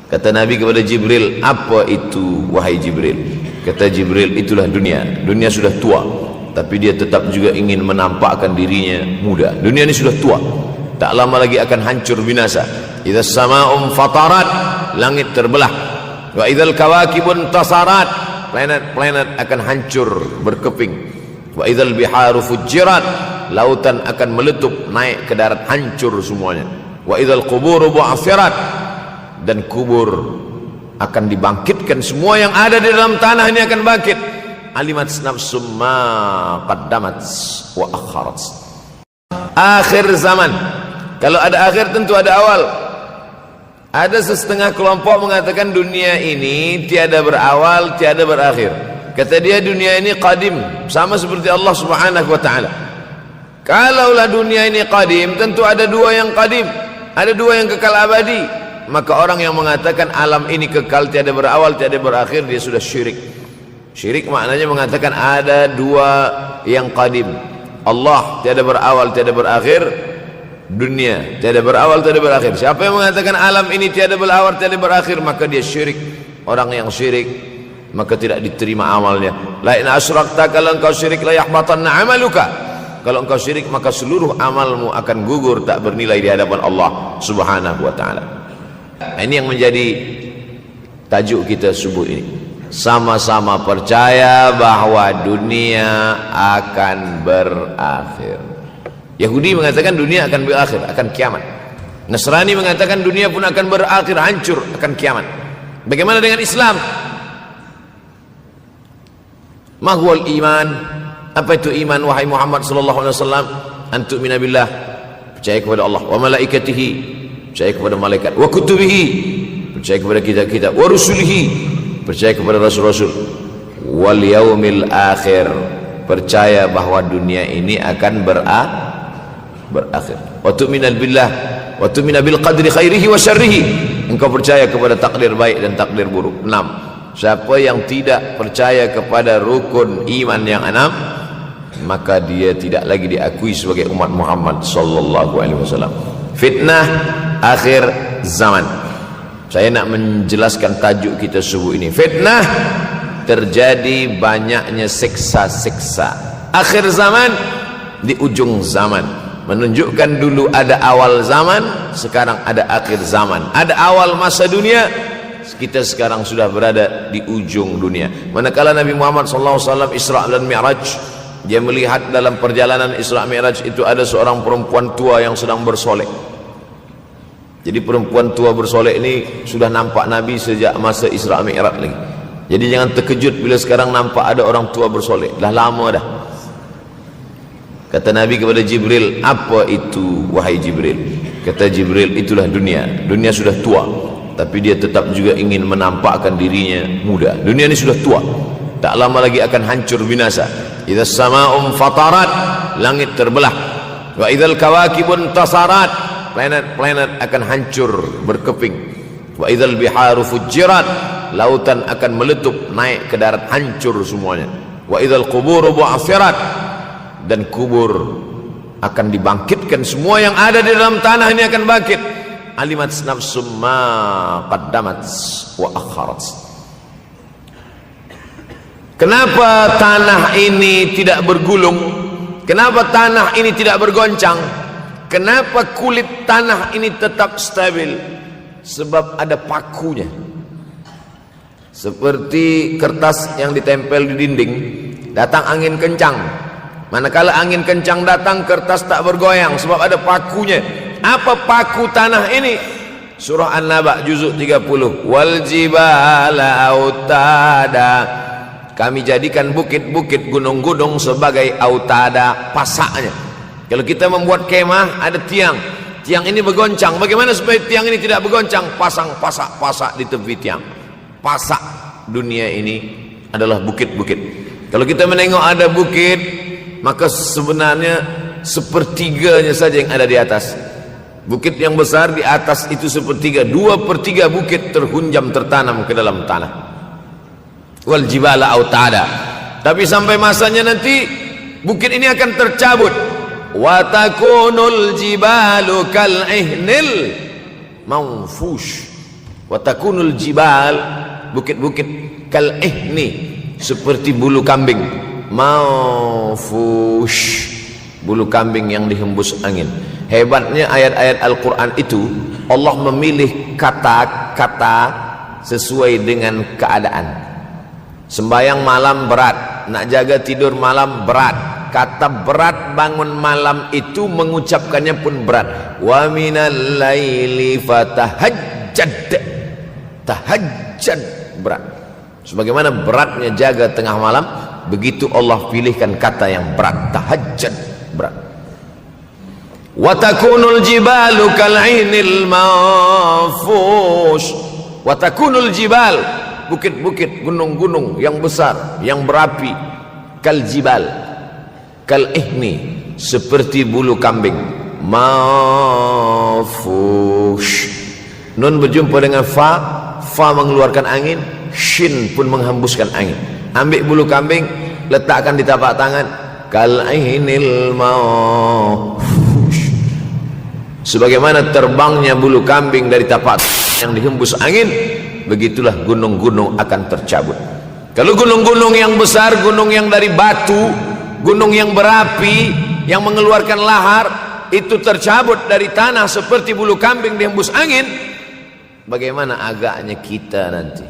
Kata Nabi kepada Jibril, apa itu wahai Jibril? Kata Jibril, itulah dunia. Dunia sudah tua, tapi dia tetap juga ingin menampakkan dirinya muda. Dunia ini sudah tua, tak lama lagi akan hancur binasa. Idza sama'um fatarat, langit terbelah. Wa idzal kawakibun tasarat, planet-planet akan hancur berkeping. Wa idzal biharu fujirat, lautan akan meletup naik ke darat, hancur semuanya. Wa idzal quburu bu'athirat, dan kubur akan dibangkitkan. Semua yang ada di dalam tanah ini akan bangkit. Alimat nafsum ma qaddamat wa akharat. Akhir zaman. Kalau ada akhir tentu ada awal. Ada setengah kelompok mengatakan dunia ini tiada berawal, tiada berakhir. Kata dia dunia ini qadim, sama seperti Allah Subhanahu wa taala. Kalaulah dunia ini qadim, tentu ada dua yang qadim, ada dua yang kekal abadi. Maka orang yang mengatakan alam ini kekal, tiada berawal, tiada berakhir, dia sudah syirik. Syirik maknanya mengatakan ada dua yang qadim. Allah tiada berawal, tiada berakhir. Dunia tiada berawal, tiada berakhir. Siapa yang mengatakan alam ini tiada berawal, tiada berakhir, maka dia syirik. Orang yang syirik maka tidak diterima amalnya. La in asyrakta, kalau engkau syirik la yahbatanna amaluka. Kalau engkau syirik maka seluruh amalmu akan gugur, tak bernilai di hadapan Allah Subhanahu wa taala. Ini yang menjadi tajuk kita subuh ini. Sama-sama percaya bahwa dunia akan berakhir. Yahudi mengatakan dunia akan berakhir, akan kiamat. Nasrani mengatakan dunia pun akan berakhir, hancur, akan kiamat. Bagaimana dengan Islam? Mahwal iman. Apa itu iman wahai Muhammad sallallahu alaihi wasallam? Antu'mina billah, percaya kepada Allah, wa malaikatihi, percaya kepada malaikat, wa kutubihi, percaya kepada kitab-kitab, wa rusulihi, percaya kepada rasul-rasul, wal yaumil akhir, percaya bahwa dunia ini akan berakhir. Wa tu'mina billah, wa tu'mina bil qadri khairihi wa syarrihi, engkau percaya kepada takdir baik dan takdir buruk. 6. Siapa yang tidak percaya kepada rukun iman yang 6, maka dia tidak lagi diakui sebagai umat Muhammad sallallahu alaihi wasallam. Fitnah akhir zaman. Saya nak menjelaskan tajuk kita subuh ini. Fitnah, terjadi banyaknya siksa-siksa. Akhir zaman, di ujung zaman. Menunjukkan dulu ada awal zaman, sekarang ada akhir zaman. Ada awal masa dunia, kita sekarang sudah berada di ujung dunia. Manakala Nabi Muhammad SAW Isra dan Mi'raj, dia melihat dalam perjalanan Isra Mi'raj itu ada seorang perempuan tua yang sedang bersolek. Jadi perempuan tua bersolek ini sudah nampak Nabi sejak masa Isra Mi'raj lagi. Jadi jangan terkejut bila sekarang nampak ada orang tua bersolek. Dah lama dah. Kata Nabi kepada Jibril, apa itu wahai Jibril? Kata Jibril, itulah dunia. Dunia sudah tua, tapi dia tetap juga ingin menampakkan dirinya muda. Dunia ini sudah tua, tak lama lagi akan hancur binasa. Idza sama'um fatarat, langit terbelah. Wa idzal kawakibun tasarat, planet-planet akan hancur berkeping. Wa idzal biharu fujirat, lautan akan meletup naik ke darat, hancur semuanya. Wa idzal quburu bu'athirat, dan kubur akan dibangkitkan. Semua yang ada di dalam tanah ini akan bangkit. Alimat nafsum ma qaddamat wa akharat. Kenapa tanah ini tidak bergulung? Kenapa tanah ini tidak bergoncang? Kenapa kulit tanah ini tetap stabil? Sebab ada pakunya. Seperti kertas yang ditempel di dinding, datang angin kencang, manakala angin kencang datang, kertas tak bergoyang sebab ada pakunya. Apa paku tanah ini? Surah An-Naba juzuk 30. Wal jibala autada, kami jadikan bukit-bukit, gunung-gunung sebagai autada, pasaknya. Kalau kita membuat kemah, ada tiang. Tiang ini bergoncang. Bagaimana supaya tiang ini tidak bergoncang? Pasang pasak-pasak di tepi tiang. Pasak dunia ini adalah bukit-bukit. Kalau kita menengok ada bukit, maka sebenarnya sepertiganya saja yang ada di atas. Bukit yang besar di atas itu sepertiga, 2/3 bukit terhunjam, tertanam ke dalam tanah. Wal jibala autada. Tapi sampai masanya nanti bukit ini akan tercabut. Wa takunul jibalu kal ihnil manfush. Wa takunul jibal, bukit-bukit kal ihni, seperti bulu kambing. Maufush, bulu kambing yang dihembus angin. Hebatnya ayat-ayat Al-Quran itu, Allah memilih kata-kata sesuai dengan keadaan. Sembayang malam berat, nak jaga tidur malam berat. Kata berat bangun malam itu mengucapkannya pun berat. Wa minal laili fatahajjad, tahajjud berat. Sebagaimana beratnya jaga tengah malam, begitu Allah pilihkan kata yang berat, tahajjud berat. Wa takunul jibalu kal'inil manfush. Wa takunul jibal, bukit-bukit, gunung-gunung yang besar, yang berapi, kal jibal, kal ihni, seperti bulu kambing. Manfush, nun berjumpa dengan fa, fa mengeluarkan angin, shin pun menghembuskan angin. Ambil bulu kambing, letakkan di tapak tangan, kal ihnil manfush, sebagaimana terbangnya bulu kambing dari tapak yang dihembus angin, begitulah gunung-gunung akan tercabut. Kalau gunung-gunung yang besar, gunung yang dari batu, gunung yang berapi, yang mengeluarkan lahar, itu tercabut dari tanah seperti bulu kambing dihembus angin, bagaimana agaknya kita nanti?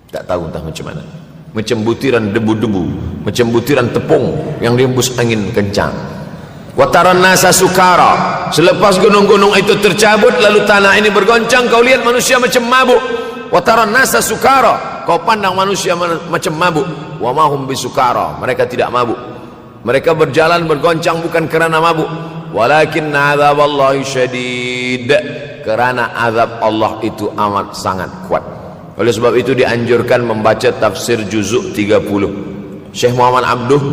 Tak tahu entah macam mana. Macam butiran debu-debu, macam butiran tepung yang dihembus angin kencang. Wataran nasa sukara, selepas gunung-gunung itu tercabut lalu tanah ini bergoncang, kau lihat manusia macam mabuk. Wataran nasa sukara, kau pandang manusia macam mabuk. Wa mahum bisukara, mereka tidak mabuk. Mereka berjalan bergoncang bukan kerana mabuk, walakin azaballahi syadid, kerana azab Allah itu amat sangat kuat. Oleh sebab itu dianjurkan membaca tafsir juzuk 30. Syekh Muhammad Abduh,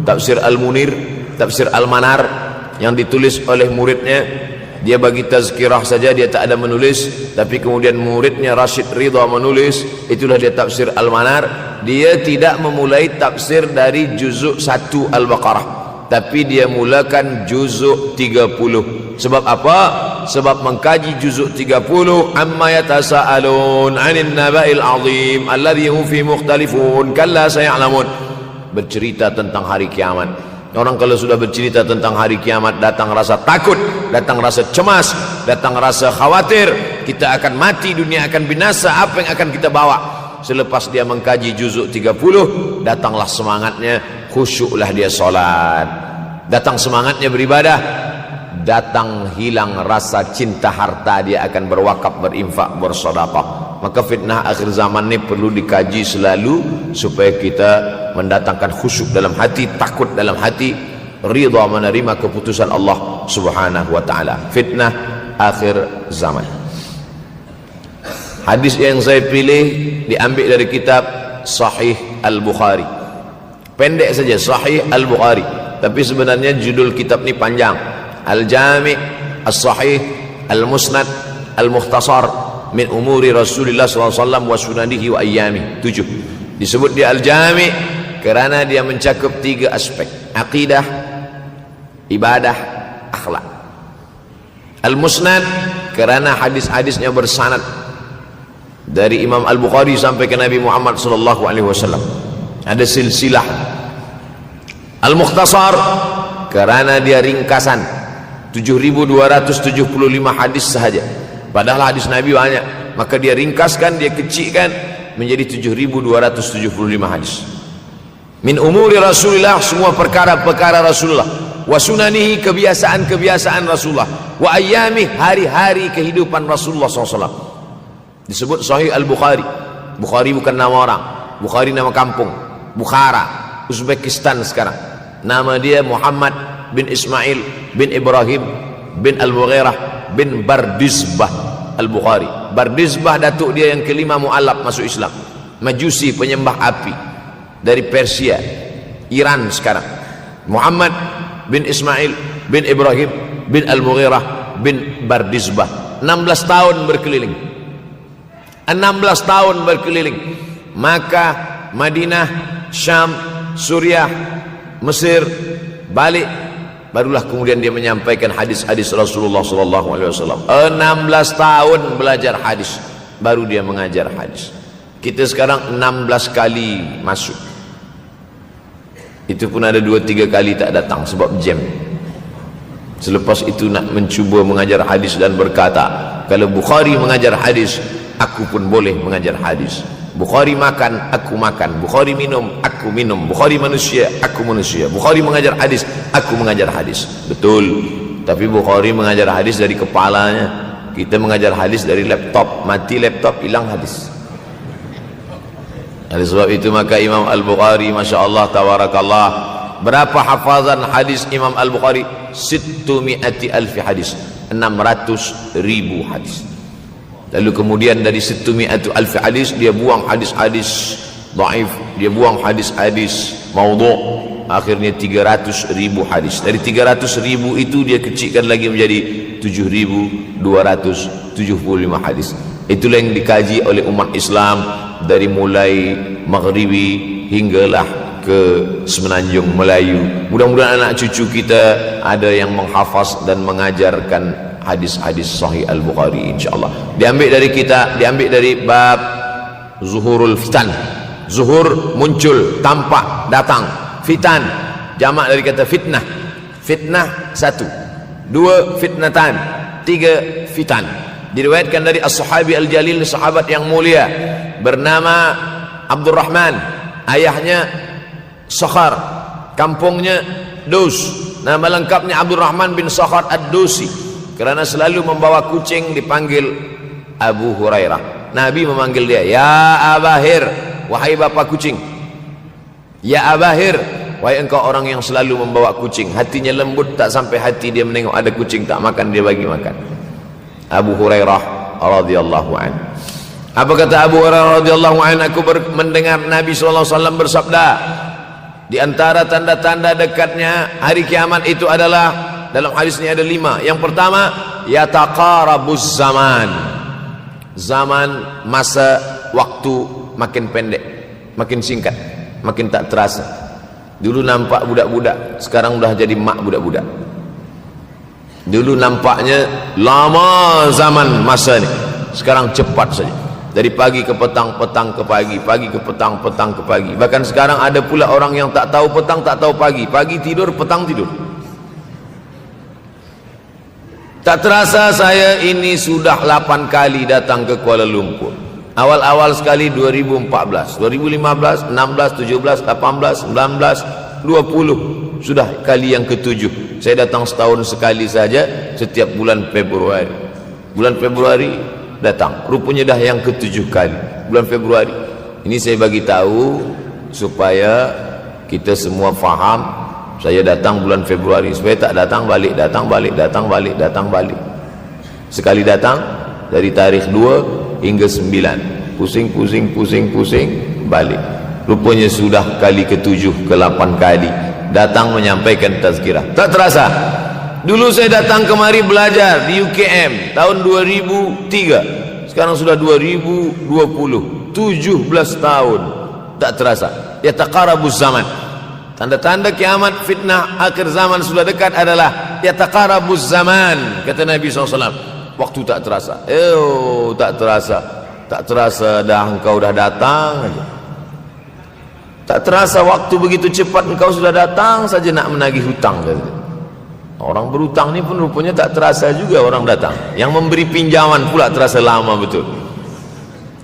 tafsir Al-Munir, tafsir Al-Manar, yang ditulis oleh muridnya. Dia bagi tazkirah saja, dia tak ada menulis, tapi kemudian muridnya Rashid Ridha menulis. Itulah dia tafsir Al-Manar. Dia tidak memulai tafsir dari juzuk 1 Al-Baqarah, tapi dia mulakan juzuk 30. Sebab apa? Sebab mengkaji juzuk 30, amma yatasaalun 'anil naba'il 'azim alladhi hum fi mukhtalifun kalla saya'lamun, bercerita tentang hari kiamat. Orang kalau sudah bercerita tentang hari kiamat, datang rasa takut, datang rasa cemas, datang rasa khawatir, kita akan mati, dunia akan binasa, apa yang akan kita bawa? Selepas dia mengkaji juzuk 30, datanglah semangatnya, khusyuklah dia solat, datang semangatnya beribadah, datang hilang rasa cinta harta, dia akan berwakaf, berinfak, bersedekah. Maka fitnah akhir zaman ini perlu dikaji selalu supaya kita mendatangkan khusyuk dalam hati, takut dalam hati, ridha menerima keputusan Allah Subhanahu wa taala. Fitnah akhir zaman. Hadis yang saya pilih diambil dari kitab Sahih Al-Bukhari. Pendek saja, Sahih Al-Bukhari, tapi sebenarnya judul kitab ini panjang. Al-Jami' As-Sahih Al-Musnad Al-Mukhtasar min umuri Rasulullah SAW wa sunanihi wa ayyami. 7. Disebut dia Al-Jami' kerana dia mencakup 3 aspek: akidah, ibadah, akhlak. Al-Musnad kerana hadis-hadisnya bersanad dari Imam Al-Bukhari sampai ke Nabi Muhammad SAW, ada silsilah. Al-Mukhtasar kerana dia ringkasan, 7.275 hadis sahaja, padahal hadis Nabi banyak, maka dia ringkaskan, dia kecilkan menjadi 7.275 hadis. Min umuri Rasulullah, semua perkara-perkara Rasulullah, wa sunanihi, kebiasaan-kebiasaan Rasulullah, wa ayyami, hari-hari kehidupan Rasulullah SAW. Disebut Sahih Al-Bukhari. Bukhari bukan nama orang, Bukhari nama kampung, Bukhara, Uzbekistan sekarang. Nama dia Muhammad bin Ismail bin Ibrahim bin Al-Mughirah bin Bardizbah Al-Bukhari. Bardizbah datuk dia yang kelima mu'alaf masuk Islam, Majusi, penyembah api, dari Persia, Iran sekarang. Muhammad bin Ismail bin Ibrahim bin Al-Mughirah bin Bardizbah. 16 tahun berkeliling, 16 tahun berkeliling Makkah, Madinah, Syam, Suriah, Mesir, balik, barulah kemudian dia menyampaikan hadis-hadis Rasulullah SAW. 16 tahun belajar hadis. baru dia mengajar hadis. Kita sekarang 16 kali masuk, itu pun ada 2-3 kali tak datang sebab jam. Selepas itu nak mencuba mengajar hadis dan berkata, kalau Bukhari mengajar hadis, aku pun boleh mengajar hadis. Bukhari makan, aku makan. Bukhari minum, aku minum. Bukhari manusia, aku manusia. Bukhari mengajar hadis, aku mengajar hadis. Betul. Tapi Bukhari mengajar hadis dari kepalanya, kita mengajar hadis dari laptop. Mati laptop, hilang hadis. Oleh sebab itu maka Imam Al-Bukhari, Masya Allah, Tabarakallah, berapa hafazan hadis Imam Al-Bukhari? 600,000 hadis, 600,000 hadis. Lalu kemudian dari 600,000 hadis dia buang hadis-hadis dhaif, dia buang hadis-hadis maudhu', akhirnya 300,000 hadis. Dari 300,000 itu dia kecilkan lagi menjadi 7,275 hadis. Itulah yang dikaji oleh umat Islam dari mulai Maghribi hinggalah ke Semenanjung Melayu. Mudah-mudahan anak cucu kita ada yang menghafaz dan mengajarkan hadis-hadis Sahih Al-Bukhari, insyaAllah. Diambil dari kita, diambil dari bab zuhurul fitan. Zuhur, muncul, tampak, datang. Fitan, jamak dari kata fitnah. Fitnah 1, 2 fitnatan, 3 fitan. Diriwayatkan dari as-sahabi al-jalil, sahabat yang mulia bernama Abdurrahman, ayahnya Sakhar, kampungnya Dus. Nama lengkapnya Abdurrahman bin Sakhar ad-Dusi. Kerana selalu membawa kucing dipanggil Abu Hurairah. Nabi memanggil dia, ya Abahir, wahai bapa kucing. Ya Abahir, wahai engkau orang yang selalu membawa kucing. Hatinya lembut, tak sampai hati dia menengok ada kucing tak makan, dia bagi makan. Abu Hurairah radhiyallahu anhu. Apa kata Abu Hurairah radhiyallahu anhu? Aku mendengar Nabi SAW bersabda, di antara tanda-tanda dekatnya hari kiamat itu adalah, dalam hadis ini ada 5. Yang pertama, yataqarabuz zaman. Zaman, masa, waktu makin pendek, makin singkat, makin tak terasa. Dulu nampak budak-budak, sekarang sudah jadi mak budak-budak. Dulu nampaknya lama zaman masa ni, sekarang cepat saja. Dari pagi ke petang, petang ke pagi, pagi ke petang, petang ke pagi. Bahkan sekarang ada pula orang yang tak tahu petang, tak tahu pagi. Pagi tidur, petang tidur. Tak terasa saya ini sudah 8 kali datang ke Kuala Lumpur. Awal-awal sekali 2014, 2015, 16, 17, 18, 19, 20. Sudah kali yang ke-7. Saya datang setahun sekali saja, setiap bulan Februari. Bulan Februari datang, rupanya dah yang ke-7 kali bulan Februari. Ini saya bagi tahu supaya kita semua faham. Saya datang bulan Februari, supaya tak datang balik, datang balik, datang balik, datang balik. Sekali datang dari tarikh 2 hingga 9, pusing, pusing, pusing, pusing, balik. Rupanya sudah kali ke-7, ke-8 kali datang menyampaikan tazkirah. Tak terasa. Dulu saya datang kemari belajar di UKM tahun 2003. Sekarang sudah 2020, 17 tahun. Tak terasa. Yataqarabuz zaman. Tanda-tanda kiamat, fitnah akhir zaman sudah dekat adalah yataqarabuz zaman, kata Nabi SAW. Waktu tak terasa. Tak terasa. Tak terasa dah engkau dah datang aja. Tak terasa waktu begitu cepat, engkau sudah datang saja nak menagih hutang. Orang berhutang ni pun rupanya tak terasa juga orang datang. Yang memberi pinjaman pula terasa lama betul.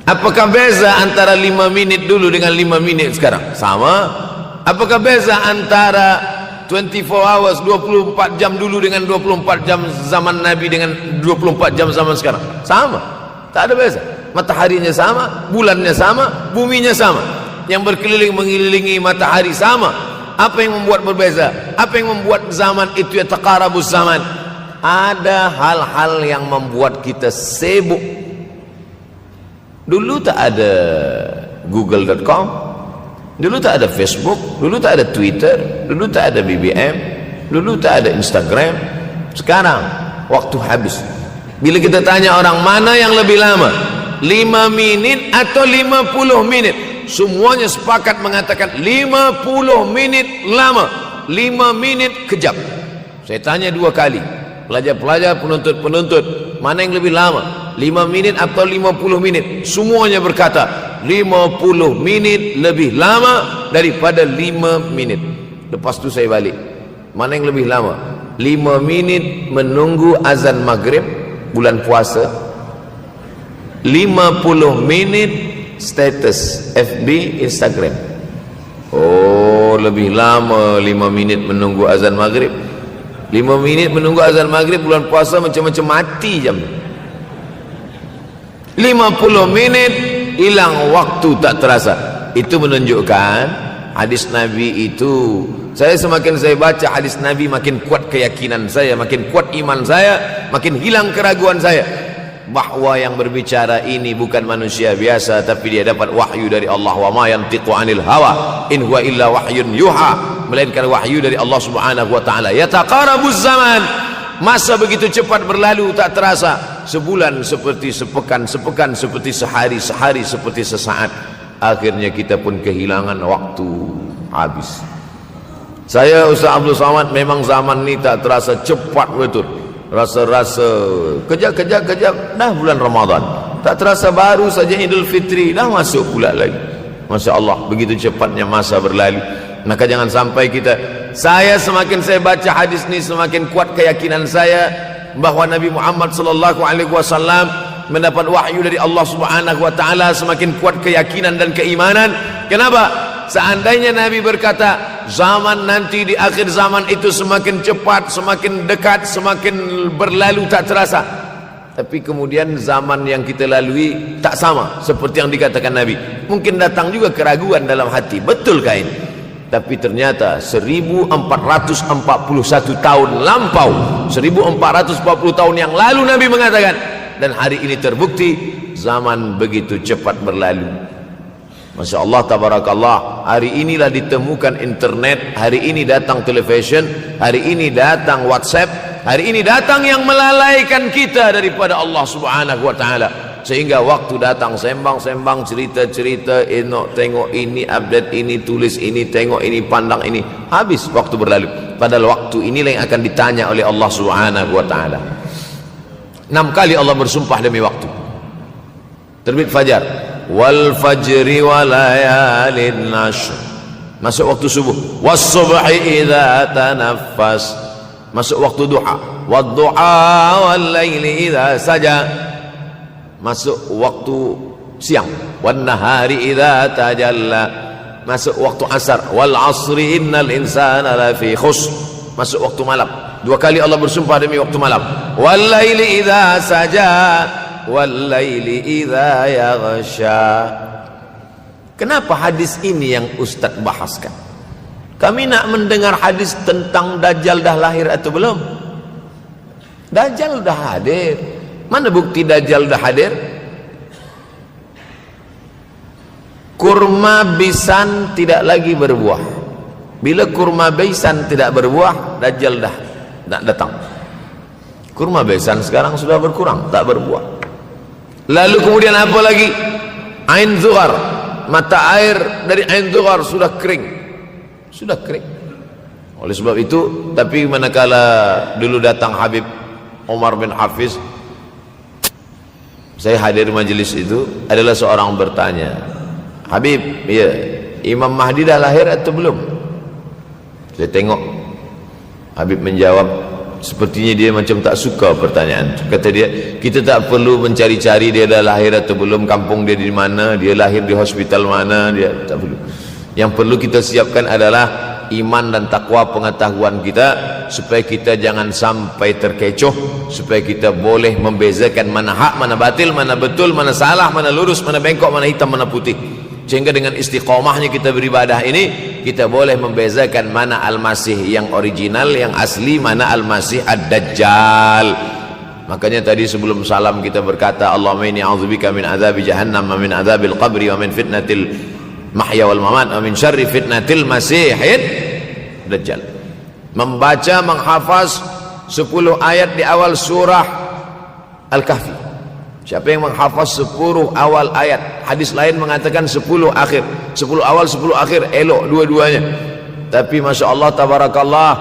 Apakah beza antara 5 minit dulu dengan 5 minit sekarang? Sama. Apakah beza antara 24 hours, 24 jam dulu dengan 24 jam zaman Nabi dengan 24 jam zaman sekarang? Sama. Tak ada beza. Mataharinya sama, bulannya sama, buminya sama. Yang berkeliling mengelilingi matahari sama. Apa yang membuat berbeza? Apa yang membuat zaman itu yataqarabuz zaman? Ada hal-hal yang membuat kita sibuk. Dulu tak ada google.com, dulu tak ada Facebook, dulu tak ada Twitter, dulu tak ada BBM, dulu tak ada Instagram. Sekarang waktu habis. Bila kita tanya orang mana yang lebih lama, 5 minit atau 50 menit, semuanya sepakat mengatakan 50 menit lama, 5 menit kejap. Saya tanya 2 kali, pelajar-pelajar, penuntut-penuntut, mana yang lebih lama, 5 minit atau 50 minit. Semuanya berkata 50 minit lebih lama daripada 5 minit. Lepas tu saya balik, mana yang lebih lama? 5 minit menunggu azan maghrib bulan puasa, 50 minit status FB Instagram. Oh, lebih lama 5 minit menunggu azan maghrib. 5 minit menunggu azan maghrib bulan puasa macam-macam mati jam. 50 minit hilang waktu tak terasa. Itu menunjukkan hadis Nabi itu, semakin saya baca hadis Nabi, makin kuat keyakinan saya, makin kuat iman saya, makin hilang keraguan saya bahwa yang berbicara ini bukan manusia biasa, tapi dia dapat wahyu dari Allah. Wa ma yantiqu anil hawa in huwa illa wahyun yuha, melainkan wahyu dari Allah Subhanahu wa taala. Yataqarabuz zaman, masa begitu cepat berlalu tak terasa. Sebulan seperti sepekan, sepekan seperti sehari, sehari seperti sesaat. Akhirnya kita pun kehilangan waktu, habis. Saya Ustaz Abdul Samad, memang zaman ini tak terasa cepat betul. Rasa-rasa kejap dah bulan Ramadan, tak terasa baru saja Idul Fitri dah masuk pula lagi. Masya Allah, begitu cepatnya masa berlalu. Maka jangan sampai saya semakin saya baca hadis ini, semakin kuat keyakinan saya bahwa Nabi Muhammad sallallahu alaihi wasallam mendapat wahyu dari Allah Subhanahu wa taala. Semakin kuat keyakinan dan keimanan. Kenapa? Seandainya Nabi berkata zaman nanti di akhir zaman itu semakin cepat, semakin dekat, semakin berlalu tak terasa, tapi kemudian zaman yang kita lalui tak sama seperti yang dikatakan Nabi. Mungkin datang juga keraguan dalam hati, betulkah ini? Tapi ternyata 1441 tahun lampau, 1440 tahun yang lalu Nabi mengatakan, dan hari ini terbukti zaman begitu cepat berlalu. Masya Allah, tabarakallah. Hari inilah ditemukan internet, hari ini datang television, hari ini datang WhatsApp, hari ini datang yang melalaikan kita daripada Allah Subhanahu wa taala. Sehingga waktu datang sembang-sembang, cerita-cerita, tengok ini, update ini, tulis ini, tengok ini, pandang ini, habis waktu berlalu. Padahal waktu inilah yang akan ditanya oleh Allah Subhanahu wa taala. 6 kali Allah bersumpah demi waktu. Terbit fajar, wal fajri wa layalin ashr, masuk waktu subuh. Was subhi idza tanaffas, masuk waktu duha. Wad duha wal laili idza saja, masuk waktu siang. Wan nahari idza tajalla, masuk waktu asar. Wal asri innal insana lafi khusr, masuk waktu malam. 2 kali Allah bersumpah demi waktu malam. Wal laili idza saja, wal laili idza yaghsha. Kenapa hadis ini yang Ustaz bahaskan? Kami nak mendengar hadis tentang Dajjal dah lahir atau belum? Dajjal dah hadir. Mana bukti Dajjal dah hadir? Kurma bisan tidak lagi berbuah. Bila kurma bisan tidak berbuah, Dajjal dah nak datang. Kurma bisan sekarang sudah berkurang, tak berbuah. Lalu kemudian apa lagi? Ain Zughar, mata air dari Ain Zughar sudah kering. Sudah kering. Oleh sebab itu, tapi manakala dulu datang Habib Umar bin Hafiz, saya hadir majlis itu, adalah seorang bertanya, Habib, ya, Imam Mahdi dah lahir atau belum? Saya tengok Habib menjawab, sepertinya dia macam tak suka pertanyaan. Kata dia, kita tak perlu mencari-cari dia dah lahir atau belum, kampung dia di mana, dia lahir di hospital mana, dia tak perlu. Yang perlu kita siapkan adalah iman dan takwa pengetahuan kita, supaya kita jangan sampai terkecoh, supaya kita boleh membezakan mana hak, mana batil, mana betul, mana salah, mana lurus, mana bengkok, mana hitam, mana putih. Sehingga dengan istiqomahnya kita beribadah ini, kita boleh membezakan mana Al-Masih yang original, yang asli, mana Al-Masih Ad-Dajjal. Makanya tadi sebelum salam kita berkata, Allahumma inni a'udzubika min azabi jahannam wa min azabil qabri wa min fitnatil mahya wal mamat wa min syarri fitnatil masihid Dajjal. Membaca, menghafaz 10 ayat di awal surah Al-Kahfi. Siapa yang menghafaz 10 awal ayat, hadis lain mengatakan 10 akhir, 10 awal 10 akhir, elok dua-duanya. Tapi Masya Allah, tabarakallah,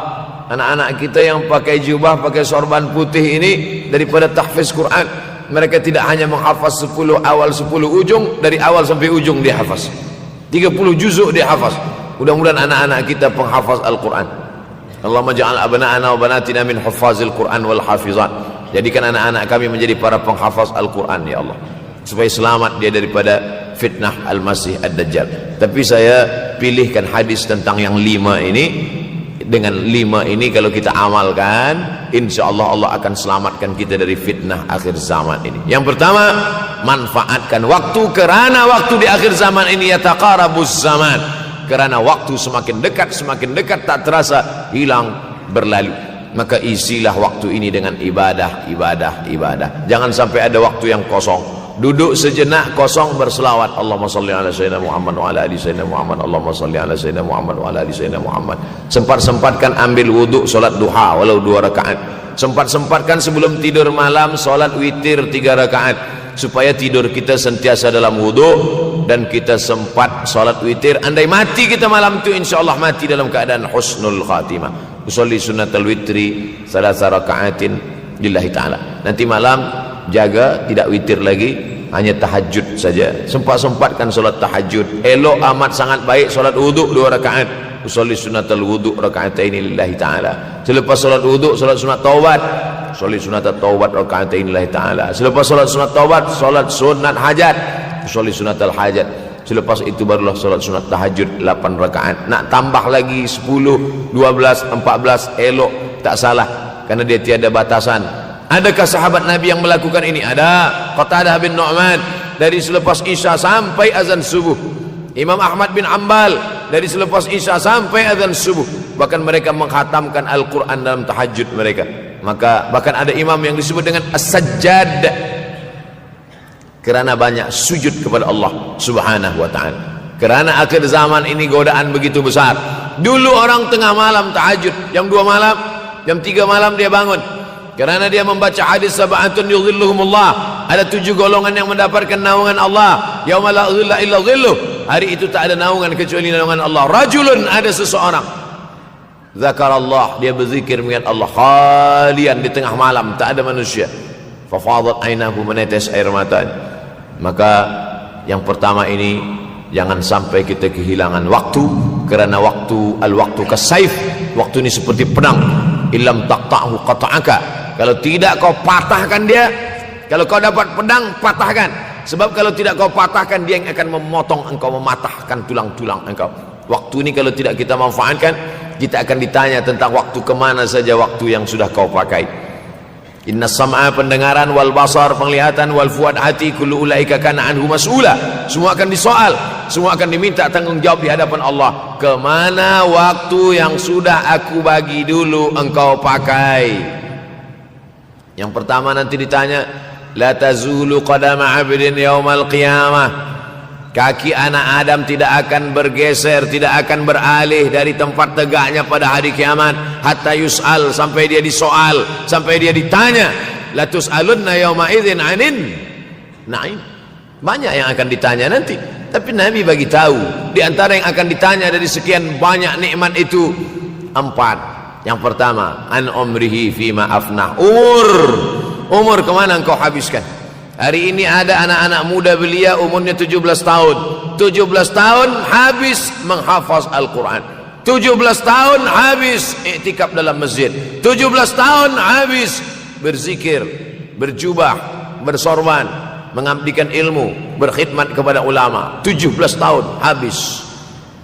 anak-anak kita yang pakai jubah, pakai sorban putih ini, daripada tahfiz Quran, mereka tidak hanya menghafaz 10 awal 10 ujung, dari awal sampai ujung dia hafaz 30 juzuk dia hafaz. Mudah-mudahan anak-anak kita penghafaz Al-Quran. Allahumma ja'al abna'ana wa banatina min huffazil Quran wal hafizat. Jadikan anak-anak kami menjadi para penghafaz Al-Quran ya Allah, supaya selamat dia daripada fitnah Al-Masih Ad-Dajjal. Tapi saya pilihkan hadis tentang yang 5 ini. Dengan 5 ini kalau kita amalkan, insya Allah Allah akan selamatkan kita dari fitnah akhir zaman ini. Yang pertama, manfaatkan waktu, kerana waktu di akhir zaman ini yataqarabuz zaman, kerana waktu semakin dekat tak terasa hilang berlalu. Maka isilah waktu ini dengan ibadah. Jangan sampai ada waktu yang kosong. Duduk sejenak kosong berselawat, Allahumma salli ala sayyidina Muhammad wa ala ali sayyidina Muhammad, Allahumma salli ala sayyidina Muhammad wa ala ali sayyidina Muhammad. Sempat-sempatkan ambil wuduk solat duha walau 2 rakaat. Sempat-sempatkan sebelum tidur malam solat witir 3 rakaat, supaya tidur kita sentiasa dalam wuduk dan kita sempat solat witir. Andai mati kita malam itu, insyaallah mati dalam keadaan husnul khatimah. Usolli sunnatul witri 3 rakaatin lillahi ta'ala. Nanti malam jaga tidak witir lagi, hanya tahajud saja. Sempat-sempatkan solat tahajud. Elok amat sangat baik solat wuduk 2 rakaat. Usolli sunnatul wuduk raka'ataini lillahi ta'ala. Selepas solat wuduk solat sunat taubat. Usolli sunnatul taubat raka'ataini lillahi ta'ala. Selepas solat sunat taubat solat sunat hajat. Usolli sunnatul hajat. Selepas itu barulah solat sunat tahajud 8 rakaat. Nak tambah lagi 10, 12, 14 elok, tak salah, karena dia tiada batasan. Adakah sahabat Nabi yang melakukan ini? Ada. Qatadah bin Nu'man dari selepas Isya sampai azan subuh. Imam Ahmad bin Ambal dari selepas Isya sampai azan subuh. Bahkan mereka menghatamkan Al-Quran dalam tahajud mereka. Maka bahkan ada imam yang disebut dengan As-Sajjad, kerana banyak sujud kepada Allah Subhanahu wa ta'ala. Kerana akhir zaman ini godaan begitu besar. Dulu orang tengah malam tahajud, jam 2 malam, jam 3 malam dia bangun, kerana dia membaca hadis sab'atun yudhilluhumullah. Ada 7 golongan yang mendapatkan naungan Allah. Yauma la dhilla illa dhilluh. Hari itu tak ada naungan kecuali naungan Allah. Rajulun, ada seseorang, zakarallah, dia berzikir mengingat Allah, khalian, di tengah malam tak ada manusia. Fafadat ainahu, menetes air matanya. Maka yang pertama ini, jangan sampai kita kehilangan waktu, kerana waktu, al-waktu kasaif, waktu ini seperti pedang. Illam taqta'hu qata'aka. Kalau tidak kau patahkan dia. Kalau kau dapat pedang, patahkan. Sebab kalau tidak kau patahkan, dia yang akan memotong engkau, mematahkan tulang-tulang engkau. Waktu ini kalau tidak kita manfaatkan, kita akan ditanya tentang waktu, kemana saja waktu yang sudah kau pakai. Inna sam'a, pendengaran, wal basar, penglihatan, wal fuad, hati, kullu ulaika kana anhu mas'ula. Semua akan disoal, semua akan diminta tanggungjawab di hadapan Allah. Kemana waktu yang sudah aku bagi dulu engkau pakai? Yang pertama nanti ditanya, la tazulu qadama 'abdin yaumal qiyamah. Kaki anak Adam tidak akan bergeser, tidak akan beralih dari tempat tegaknya pada hari kiamat, hatta yus'al, sampai dia disoal, sampai dia ditanya. La tus'alunna yauma idzin 'anin na'im. Banyak yang akan ditanya nanti, tapi Nabi bagi tahu di antara yang akan ditanya dari sekian banyak nikmat itu 4. Yang pertama, an umrihi fima afnah. Umur kemana engkau habiskan? Hari ini ada anak-anak muda belia umurnya 17 tahun. 17 tahun habis menghafaz Al-Quran. 17 tahun habis iktikaf dalam masjid. 17 tahun habis berzikir, berjubah, bersorban, mengabdikan ilmu, berkhidmat kepada ulama. 17 tahun habis.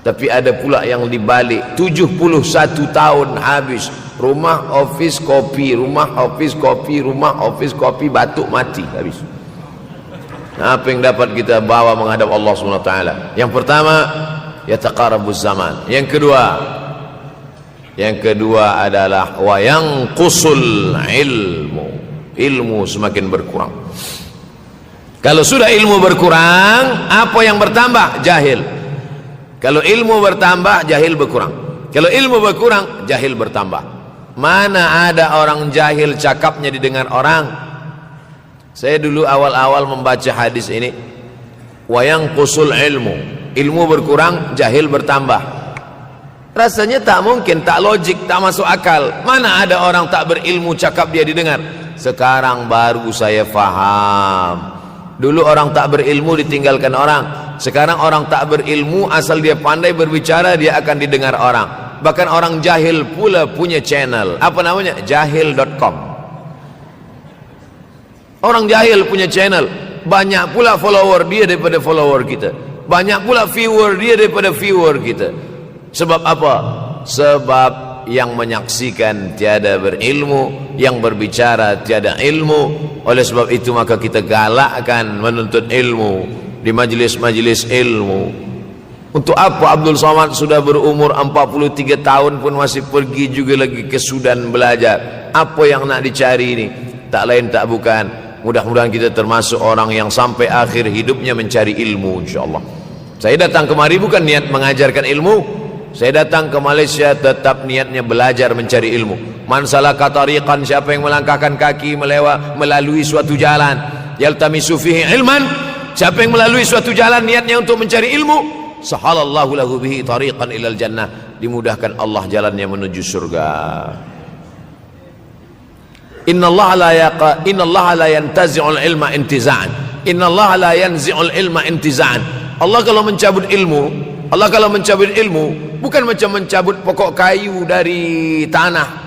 Tapi ada pula yang dibalik, 71 tahun habis. Rumah, office, kopi, rumah, office, kopi, rumah, office, kopi, batuk, mati, habis. Nah, apa yang dapat kita bawa menghadap Allah SWT? Yang pertama, yataqarabuz zaman. Yang kedua adalah wa yanqusul ilmu. Ilmu semakin berkurang. Kalau sudah ilmu berkurang, apa yang bertambah? Jahil. Kalau ilmu bertambah, jahil berkurang. Kalau ilmu berkurang, jahil bertambah. Mana ada orang jahil cakapnya didengar orang? Saya dulu awal-awal membaca hadis ini, wa yanqusul ilmu. Ilmu berkurang, jahil bertambah. Rasanya tak mungkin, tak logik, tak masuk akal. Mana ada orang tak berilmu cakap dia didengar? Sekarang baru saya faham. Dulu orang tak berilmu ditinggalkan orang. Sekarang orang tak berilmu, asal dia pandai berbicara, dia akan didengar orang. Bahkan orang jahil pula punya channel. Apa namanya? Jahil.com. Orang jahil punya channel. Banyak pula follower dia daripada follower kita. Banyak pula viewer dia daripada viewer kita. Sebab apa? Sebab yang menyaksikan tiada berilmu, yang berbicara tiada ilmu. Oleh sebab itu maka kita galakkan menuntut ilmu di majlis-majlis ilmu. Untuk apa Abdul Somad sudah berumur 43 tahun pun masih pergi juga lagi ke Sudan belajar? Apa yang nak dicari ini? Tak lain tak bukan, mudah-mudahan kita termasuk orang yang sampai akhir hidupnya mencari ilmu, insyaAllah. Saya datang kemari bukan niat mengajarkan ilmu. Saya datang ke Malaysia tetap niatnya belajar mencari ilmu. Man salaka tariqan, siapa yang melangkahkan kaki melalui suatu jalan, yaltamisu fihi ilman, siapa yang melalui suatu jalan niatnya untuk mencari ilmu, sahalallahu lahu bihi tariqan ilal jannah, dimudahkan Allah jalannya menuju surga. Innallaha la yantazi'ul ilma intiza'an. Innallaha la yanzi'ul ilma intiza'an. Allah kalau mencabut ilmu, bukan macam mencabut pokok kayu dari tanah.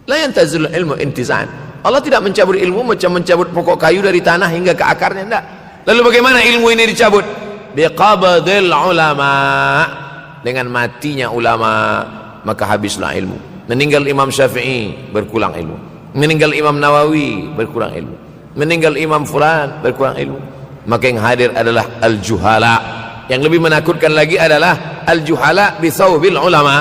La yantazilul ilmu intiza'an. Allah tidak mencabut ilmu macam mencabut pokok kayu dari tanah hingga ke akarnya, tidak. Lalu bagaimana ilmu ini dicabut? Biqabdil ulama. Dengan matinya ulama maka habislah ilmu. Meninggal Imam Syafi'i berkurang ilmu. Meninggal Imam Nawawi berkurang ilmu. Meninggal Imam Fulan berkurang ilmu. Maka yang hadir adalah al-juhala. Yang lebih menakutkan lagi adalah al-juhala bi thawbil ulama.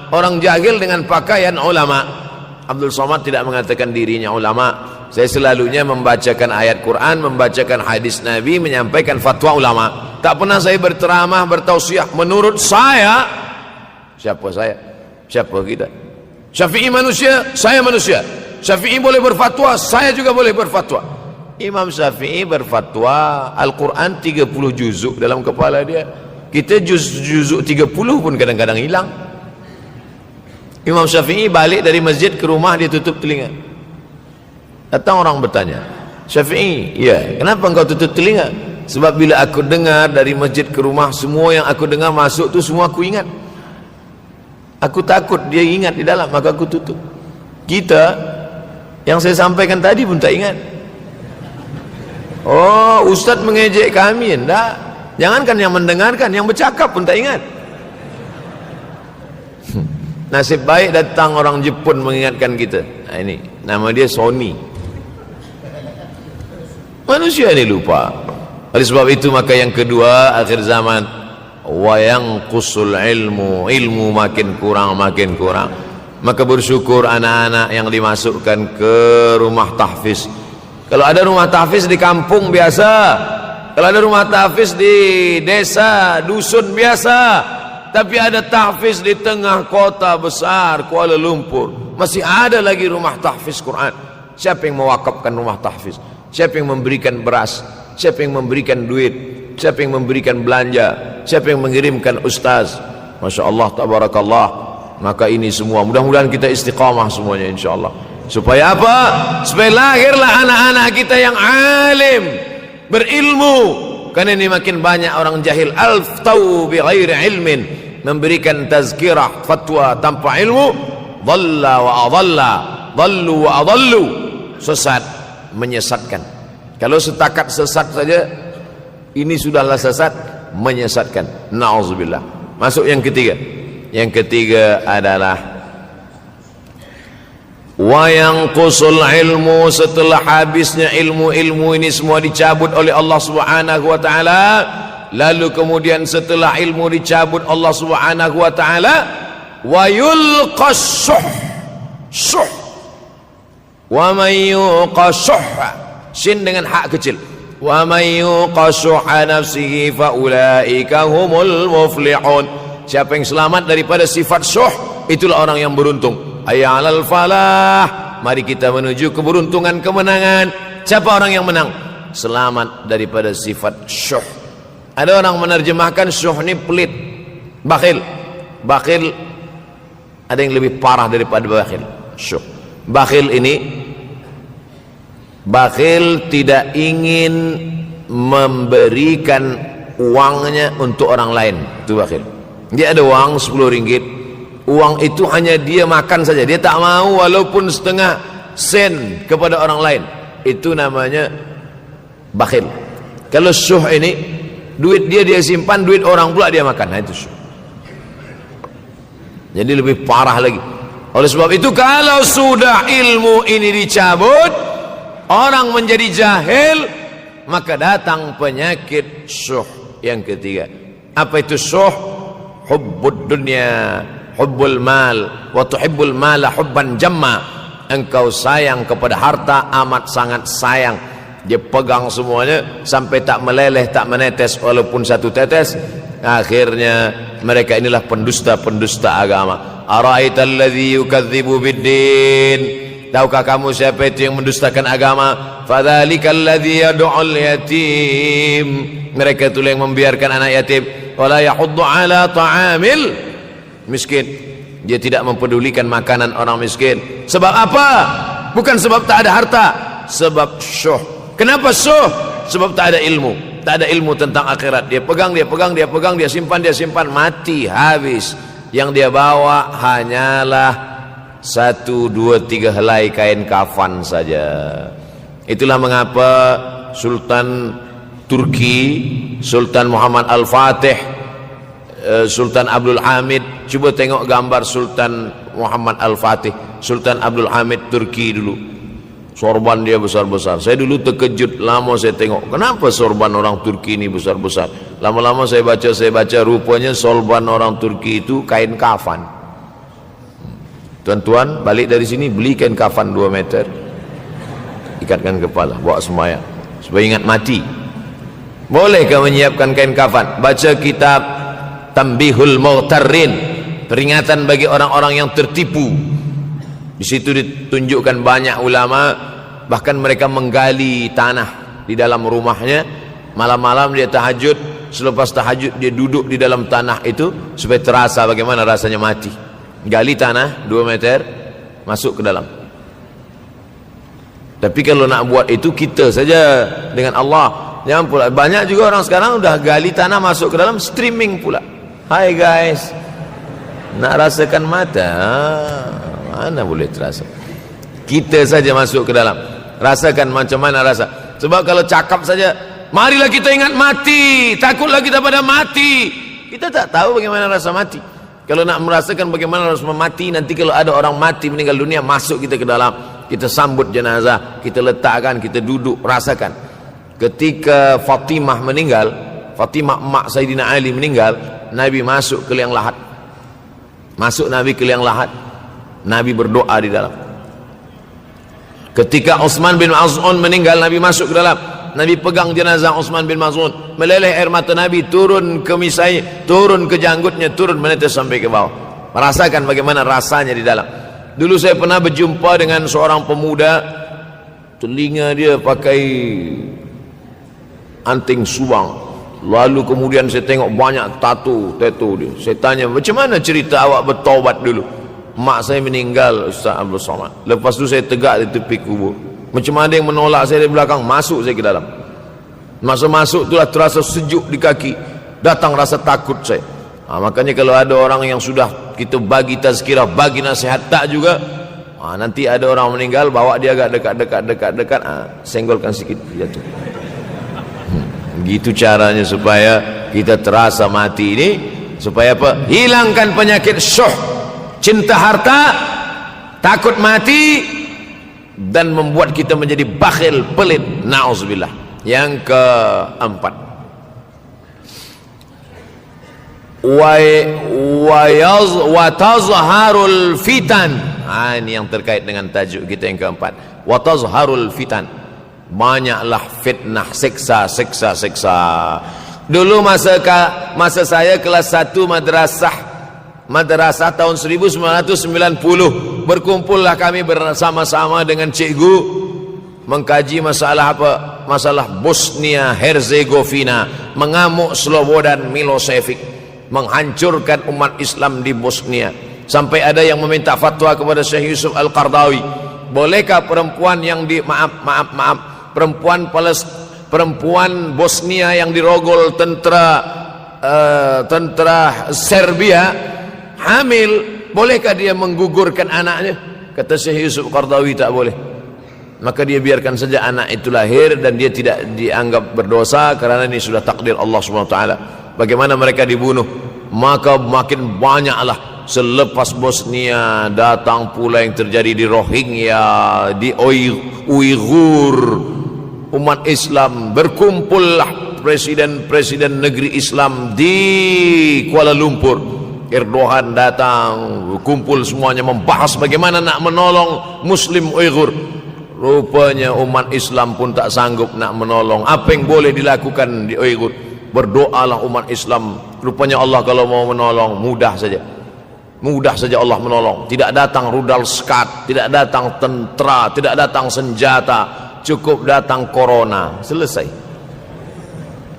Orang jahil dengan pakaian ulama. Abdul Somad tidak mengatakan dirinya ulama. Saya selalunya membacakan ayat Quran, membacakan hadis Nabi, menyampaikan fatwa ulama. Tak pernah saya berteramah, bertausiah. Menurut saya, siapa saya? Siapa kita? Syafi'i manusia, saya manusia. Syafi'i boleh berfatwa, saya juga boleh berfatwa. Imam Syafi'i berfatwa Al-Quran 30 juzuk dalam kepala dia. Kita juzuk 30 pun kadang-kadang hilang. Imam Syafi'i balik dari masjid ke rumah, dia tutup telinga. Datang orang bertanya, Syafi'i, ya, kenapa engkau tutup telinga? Sebab bila aku dengar dari masjid ke rumah, semua yang aku dengar masuk tu semua aku ingat. Aku takut dia ingat di dalam, maka aku tutup. Kita yang saya sampaikan tadi pun tak ingat. Oh, ustaz mengejek kami, enggak. Jangankan yang mendengarkan, yang bercakap pun tak ingat. Nasib baik datang orang Jepun mengingatkan kita. Nah, ini nama dia Sony. Manusia ini lupa. Oleh sebab itu maka yang kedua, akhir zaman, wa yanqusul ilmu makin kurang. Maka bersyukur anak-anak yang dimasukkan ke rumah tahfiz. Kalau ada rumah tahfiz di kampung biasa, kalau ada rumah tahfiz di desa, dusun biasa, tapi ada tahfiz di tengah kota besar Kuala Lumpur, masih ada lagi rumah tahfiz Quran. Siapa yang mewakafkan rumah tahfiz? Siapa yang memberikan beras? Siapa yang memberikan duit? Siapa yang memberikan belanja? Siapa yang mengirimkan ustaz? Masya Allah, tabarakallah. Maka ini semua mudah-mudahan kita istiqamah semuanya, insya Allah. Supaya apa? Supaya lahirlah anak-anak kita yang alim, berilmu. Karena ini makin banyak orang jahil, alftau bi ghairi ilmin, memberikan tazkirah, fatwa tanpa ilmu. Dhalla wa adalla, dhallu wa adallu, sesat, menyesatkan. Kalau setakat sesat saja, ini sudahlah sesat, menyesatkan. Na'udzubillah. Masuk yang ketiga. Yang ketiga adalah wa yanqusul ilmu, setelah habisnya ilmu ini semua dicabut oleh Allah Subhanahu wa taala. Lalu kemudian setelah ilmu dicabut Allah Subhanahu wa taala, wa yulqas syuh. Wa may yuqashuh, sin dengan hak kecil. Wa may yuqashuh nafsihi fa ulaika humul muflihun. Siapa yang selamat daripada sifat syuh, itulah orang yang beruntung. Hayya 'alal falah, mari kita menuju keberuntungan, kemenangan. Siapa orang yang menang? Selamat daripada sifat syuh. Ada orang menerjemahkan syuh ini pelit, bakhil. Bakhil ada yang lebih parah daripada bakhil. Syuh. Bakhil ini, bakhil tidak ingin memberikan uangnya untuk orang lain. Itu bakhil. Dia ada uang 10 ringgit, uang itu hanya dia makan saja, dia tak mau walaupun setengah sen kepada orang lain. Itu namanya bakhil. Kalau syuh ini, duit dia simpan, duit orang pula dia makan. Nah, itu syuh. Jadi lebih parah lagi. Oleh sebab itu, kalau sudah ilmu ini dicabut, orang menjadi jahil, maka datang penyakit syuh yang ketiga. Apa itu syuh? Hubbud dunya, hubbul mal, wa tuhibbul mala hubban jamma. Engkau sayang kepada harta, amat sangat sayang. Dia pegang semuanya sampai tak meleleh, tak menetes walaupun satu tetes. Akhirnya mereka inilah pendusta-pendusta agama. Ara'aital ladzi yukadzibu biddin. Tahukah kamu siapa itu yang mendustakan agama? Fadzalikal ladzi yad'ul yatim. Mereka itu yang membiarkan anak yatim. Wala yahuddu ala ta'amil miskin. Dia tidak mempedulikan makanan orang miskin. Sebab apa? Bukan sebab tak ada harta, sebab syuh. Kenapa syuh? Sebab tak ada ilmu. Tak ada ilmu tentang akhirat. Dia pegang, dia simpan, mati, habis. Yang dia bawa hanyalah 1, 2, 3 helai kain kafan saja. Itulah mengapa Sultan Turki, Sultan Muhammad Al-Fatih, Sultan Abdul Hamid, coba tengok gambar Sultan Muhammad Al-Fatih, Sultan Abdul Hamid Turki dulu. Sorban dia besar-besar. Saya dulu terkejut, lama saya tengok, kenapa sorban orang Turki ini besar-besar. Lama-lama saya baca, rupanya sorban orang Turki itu kain kafan. Tuan-tuan, balik dari sini beli kain kafan 2 meter, ikatkan kepala, bawa sembahyang supaya ingat mati. Bolehkah menyiapkan kain kafan? Baca kitab Tanbihul Mughtarrin, peringatan bagi orang-orang yang tertipu. Di situ ditunjukkan banyak ulama, bahkan mereka menggali tanah di dalam rumahnya. Malam-malam dia tahajud, selepas tahajud dia duduk di dalam tanah itu supaya terasa bagaimana rasanya mati. Gali tanah 2 meter, masuk ke dalam. Tapi kalau nak buat itu kita saja dengan Allah. Jangan pula, banyak juga orang sekarang udah gali tanah masuk ke dalam, streaming pula. Hai guys, nak rasakan mata? Mana boleh terasa? Kita saja masuk ke dalam, rasakan macam mana rasa. Sebab kalau cakap saja, marilah kita ingat mati, takutlah kita pada mati, kita tak tahu bagaimana rasa mati. Kalau nak merasakan bagaimana rasa mati, nanti kalau ada orang mati meninggal dunia, masuk kita ke dalam, kita sambut jenazah, kita letakkan, kita duduk, rasakan. Ketika Fatimah meninggal, Fatimah emak Sayyidina Ali meninggal, Nabi masuk ke liang lahat. Masuk Nabi ke liang lahat, Nabi berdoa di dalam. Ketika Utsman bin Maz'un meninggal, Nabi masuk ke dalam, Nabi pegang jenazah Utsman bin Maz'un, meleleh air mata Nabi turun ke misai, turun ke janggutnya, turun menetes sampai ke bawah. Merasakan bagaimana rasanya di dalam. Dulu saya pernah berjumpa dengan seorang pemuda, telinga dia pakai anting subang, lalu kemudian saya tengok banyak tato dia. Saya tanya, macam mana cerita awak bertaubat dulu? Mak saya meninggal, Ustaz Abdul Somad. Lepas tu saya tegak di tepi kubur. Macam ada yang menolak saya dari belakang, masuk saya ke dalam. Masa masuk itulah terasa sejuk di kaki, datang rasa takut saya. Makanya kalau ada orang yang sudah kita bagi tazkirah, bagi nasihat tak juga, nanti ada orang meninggal, bawa dia agak dekat, senggolkan sikit, jatuh. Gitu caranya supaya kita terasa mati ini, supaya apa? Hilangkan penyakit syuh, cinta harta, takut mati, dan membuat kita menjadi bakhil, pelit, na'udzubillah. Yang keempat, wa tazharul fitan. Ini yang terkait dengan tajuk kita yang keempat, wa tazharul fitan. Banyaklah fitnah, siksa. Dulu masa saya kelas 1 madrasah tahun 1990, berkumpullah kami bersama-sama dengan cikgu mengkaji masalah apa? Masalah Bosnia Herzegovina, mengamuk Slobodan Milosevic, menghancurkan umat Islam di Bosnia. Sampai ada yang meminta fatwa kepada Syekh Yusuf Al-Qardawi, bolehkah perempuan yang perempuan Bosnia yang dirogol tentara Serbia hamil, bolehkah dia menggugurkan anaknya? Kata Syekh Yusuf Qardawi, tak boleh. Maka dia biarkan saja anak itu lahir dan dia tidak dianggap berdosa karena ini sudah takdir Allah Subhanahu wa taala. Bagaimana mereka dibunuh? Maka makin banyaklah selepas Bosnia datang pula yang terjadi di Rohingya, di Uighur. Umat Islam berkumpullah, presiden-presiden negeri Islam di Kuala Lumpur. Erdogan datang, kumpul semuanya membahas bagaimana nak menolong Muslim Uighur. Rupanya umat Islam pun tak sanggup nak menolong. Apa yang boleh dilakukan di Uighur? Berdoalah umat Islam. Rupanya Allah kalau mau menolong mudah saja. Mudah saja Allah menolong. Tidak datang rudal skat, tidak datang tentera, tidak datang senjata, cukup datang corona, selesai.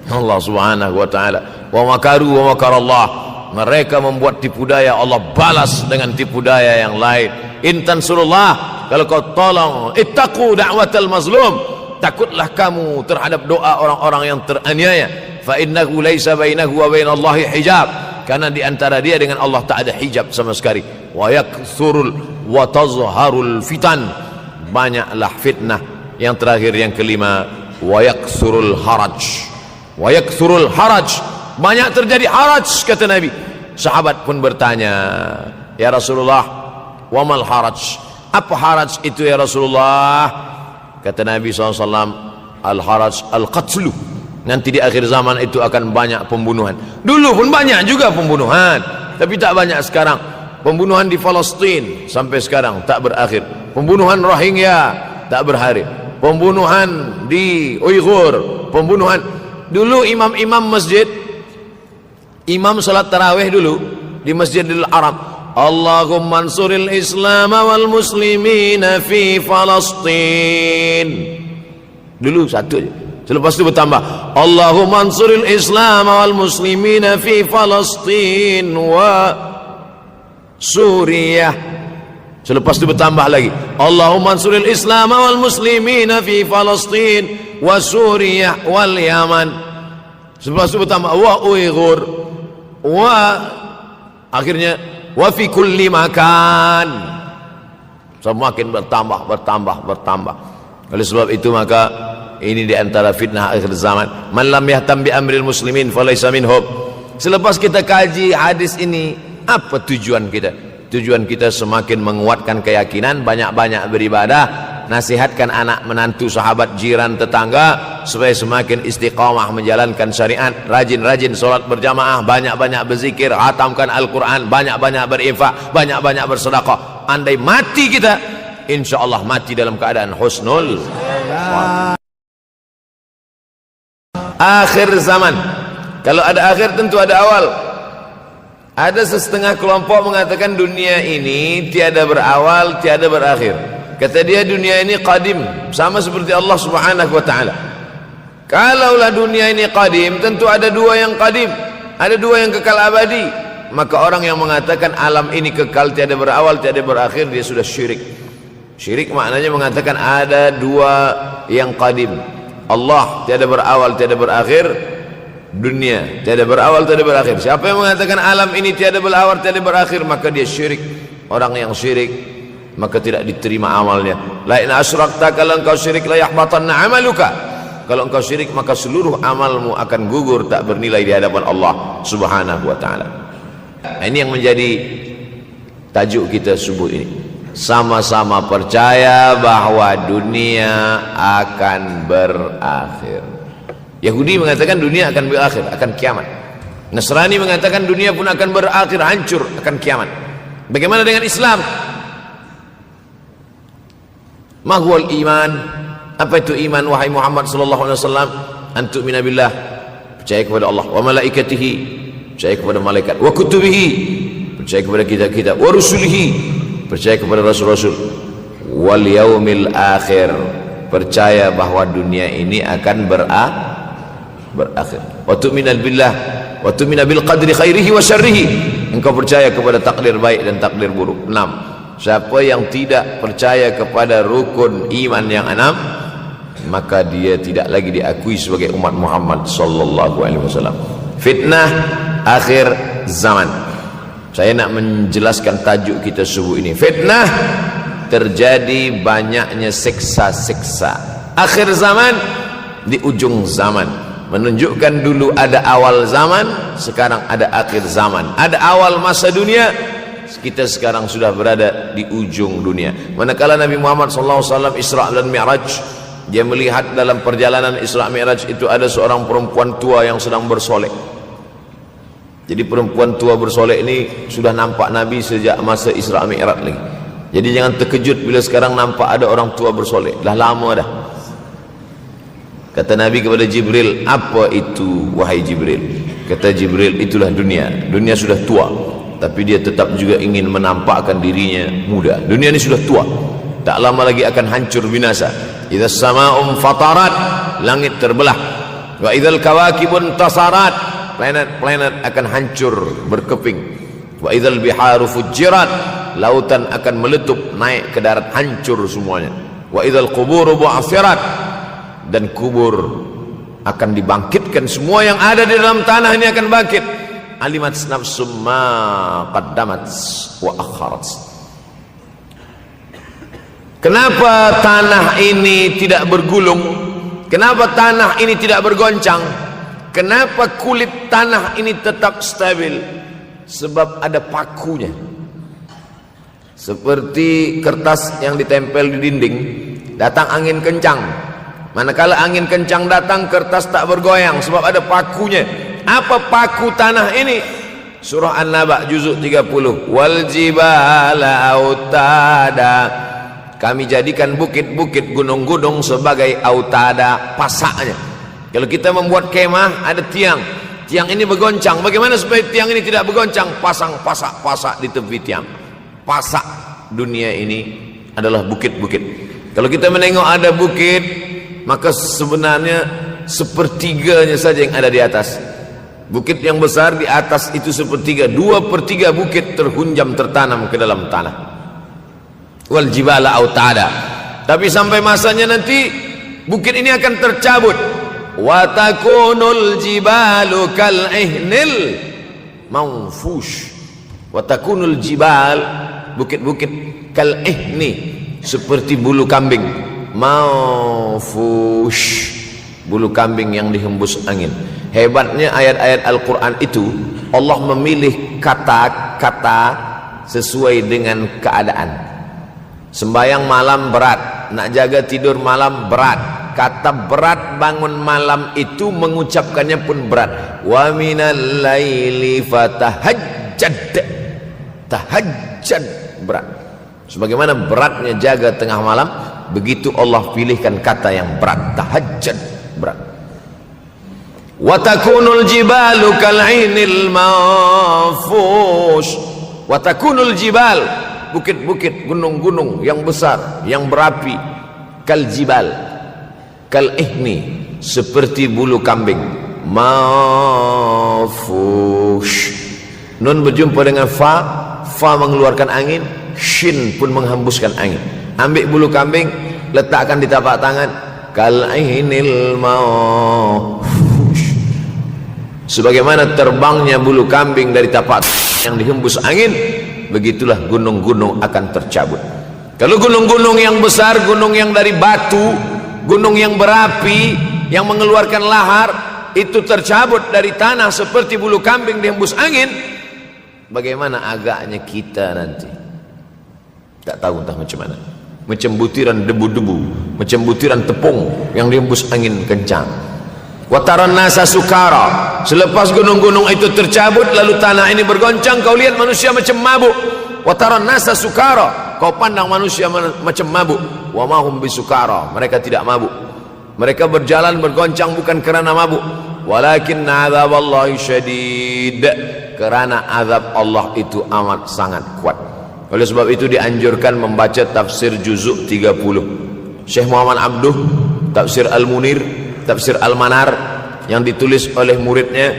Allah Subhanahu wa taala, wa makaru wa makarallah. Mereka membuat tipu daya, Allah balas dengan tipu daya yang lain. In tansurullah, kalau kau tolong, ittaqu da'watal mazlum, takutlah kamu terhadap doa orang-orang yang teraniaya. Fa innahu laisa bainahu wa bainallahi hijab, karena di antara dia dengan Allah tak ada hijab sama sekali. Wa yakthurul wa tazharul fitan, banyaklah fitnah. Yang terakhir, yang kelima, wa yakthurul haraj. Wa yakthurul haraj, banyak terjadi haraj, kata Nabi. Sahabat pun bertanya, ya Rasulullah, wa mal haraj, apa haraj itu ya Rasulullah? Kata Nabi SAW, al haraj al qatlu, nanti di akhir zaman itu akan banyak pembunuhan. Dulu pun banyak juga pembunuhan, tapi tak banyak sekarang. Pembunuhan di Palestina sampai sekarang tak berakhir. Pembunuhan Rohingya tak berakhir. Pembunuhan di Uighur, pembunuhan. Dulu imam-imam masjid, imam salat tarawih dulu di Masjidil Haram, Allahumma ansuril Islam wal muslimina fi Palestin. Dulu satu aja. Selepas itu bertambah, Allahumma ansuril Islam wal muslimina fi Palestin wa Suriah. Selepas itu bertambah lagi, Allahumma ansuril Islam wal muslimina fi Palestin wa Suriah wal Yaman. Selepas itu bertambah wa Uighur wa, akhirnya wa fi kulli makan. Semakin bertambah. Oleh sebab itu maka ini di antara fitnah akhir zaman. Man lam yahtam bi amril muslimin falaysa minhum. Selepas kita kaji hadis ini, apa tujuan kita? Tujuan kita semakin menguatkan keyakinan, banyak-banyak beribadah, nasihatkan anak menantu, sahabat, jiran, tetangga supaya semakin istiqamah menjalankan syariat, rajin-rajin solat berjamaah, banyak-banyak berzikir, hatamkan Al-Quran, banyak-banyak berinfak, banyak-banyak bersedekah. Andai mati kita, insyaallah mati dalam keadaan husnul akhir zaman. Kalau ada akhir tentu ada awal. Ada setengah kelompok mengatakan dunia ini tiada berawal, tiada berakhir. Kata dia dunia ini qadim, sama seperti Allah Subhanahu wa taala. Kalaulah dunia ini qadim, tentu ada dua yang qadim, ada dua yang kekal abadi. Maka orang yang mengatakan alam ini kekal, tiada berawal, tiada berakhir, dia sudah syirik. Syirik maknanya mengatakan ada dua yang qadim. Allah tiada berawal, tiada berakhir, dunia tiada berawal, tiada berakhir. Siapa yang mengatakan alam ini tiada berawal, tiada berakhir, maka dia syirik. Orang yang syirik maka tidak diterima amalnya. La in asyrakta, kalau engkau syirik la yahbatanna amaluka. Kalau engkau syirik maka seluruh amalmu akan gugur, tak bernilai di hadapan Allah Subhanahu wa taala. Ini yang menjadi tajuk kita subuh ini. Sama-sama percaya bahwa dunia akan berakhir. Yahudi mengatakan dunia akan berakhir, akan kiamat. Nasrani mengatakan dunia pun akan berakhir, hancur, akan kiamat. Bagaimana dengan Islam? Ma huwal iman? Apa itu iman wahai Muhammad sallallahu alaihi wasallam? Antu minabillah, percaya kepada Allah, wa malaikatihi, percaya kepada malaikat, wa kutubihi, percaya kepada kitab-kitab, wa rusulihi, percaya kepada rasul-rasul, wal yaumil akhir, percaya bahwa dunia ini akan berakhir. Wa tu'mina billah wa tu'mina bil qadri khairihi wa syarrihi, engkau percaya kepada takdir baik dan takdir buruk. 6. Siapa yang tidak percaya kepada rukun iman yang 6, maka dia tidak lagi diakui sebagai umat Muhammad sallallahu alaihi wasallam. Fitnah akhir zaman. Saya nak menjelaskan tajuk kita subuh ini. Fitnah, terjadi banyaknya siksa-siksa. Akhir zaman, di ujung zaman. Menunjukkan dulu ada awal zaman, sekarang ada akhir zaman. Ada awal masa dunia, kita sekarang sudah berada di ujung dunia. Manakala Nabi Muhammad SAW Isra dan Mi'raj, dia melihat dalam perjalanan Isra Mi'raj itu ada seorang perempuan tua yang sedang bersolek. Jadi perempuan tua bersolek ini sudah nampak Nabi sejak masa Isra Mi'raj lagi. Jadi jangan terkejut bila sekarang nampak ada orang tua bersolek. Dah lama dah. Kata Nabi kepada Jibril, apa itu wahai Jibril? Kata Jibril, itulah dunia. Dunia sudah tua, tapi dia tetap juga ingin menampakkan dirinya muda. Dunia ini sudah tua, tak lama lagi akan hancur binasa. Idza sama'um fatarat, langit terbelah. Wa idzal kawakibun tasarat, planet-planet akan hancur berkeping. Wa idzal biharu fujirat, lautan akan meletup naik ke darat, hancur semuanya. Wa idzal quburu bu'athirat, dan kubur akan dibangkitkan. Semua yang ada di dalam tanah ini akan bangkit. Alimat nafsum ma qaddamat wa akharat. Kenapa tanah ini tidak bergulung? Kenapa tanah ini tidak bergoncang? Kenapa kulit tanah ini tetap stabil? Sebab ada pakunya. Seperti kertas yang ditempel di dinding, datang angin kencang, manakala angin kencang datang, kertas tak bergoyang sebab ada pakunya. Apa paku tanah ini? Surah An-Naba juzuk 30. Wal jibala autada, kami jadikan bukit-bukit, gunung-gunung sebagai autada, pasaknya. Kalau kita membuat kemah, ada tiang, tiang ini bergoncang. Bagaimana supaya tiang ini tidak bergoncang? Pasang pasak-pasak di tepi tiang. Pasak dunia ini adalah bukit-bukit. Kalau kita menengok ada bukit, maka sebenarnya sepertiganya saja yang ada di atas. Bukit yang besar di atas itu sepertiga, 2/3 bukit terhunjam, tertanam ke dalam tanah. Wal jibala autada. Tapi sampai masanya nanti bukit ini akan tercabut. Wa takunul jibalu kal ihnil manfush. Wa takunul jibal, bukit-bukit kal ihni, seperti bulu kambing. Manfush, bulu kambing yang dihembus angin. Hebatnya ayat-ayat Al-Quran itu, Allah memilih kata-kata sesuai dengan keadaan. Sembayang malam berat, nak jaga tidur malam berat. Kata berat bangun malam itu mengucapkannya pun berat. Wa minal laili fatahajjad, tahajjad berat. Sebagaimana beratnya jaga tengah malam, begitu Allah pilihkan kata yang berat, tahajjud berat. Wa takunul jibalu kal'inil manfush. Wa takunul jibal, bukit-bukit, gunung-gunung yang besar, yang berapi, kal jibal, kal ihni, seperti bulu kambing. Manfush. Nun berjumpa dengan fa, fa mengeluarkan angin, shin pun menghembuskan angin. Ambil bulu kambing, letakkan di tapak tangan, kal ainil manfush. Sebagaimana terbangnya bulu kambing dari tapak yang dihembus angin, begitulah gunung-gunung akan tercabut. Kalau gunung-gunung yang besar, gunung yang dari batu, gunung yang berapi, yang mengeluarkan lahar, itu tercabut dari tanah seperti bulu kambing dihembus angin, bagaimana agaknya kita nanti? Tak tahu entah macam mana. Macam butiran debu-debu, macam butiran tepung yang dihembus angin kencang. Wataran nasa sukara, selepas gunung-gunung itu tercabut lalu tanah ini bergoncang, kau lihat manusia macam mabuk. Wataran nasa sukara, kau pandang manusia macam mabuk. Wa mahum bisukara, mereka tidak mabuk. Mereka berjalan bergoncang bukan kerana mabuk, walakin azaballahi syadid, kerana azab Allah itu amat sangat kuat. Oleh sebab itu dianjurkan membaca tafsir juzuk 30 Syekh Muhammad Abduh, tafsir Al-Munir, tafsir Al-Manar yang ditulis oleh muridnya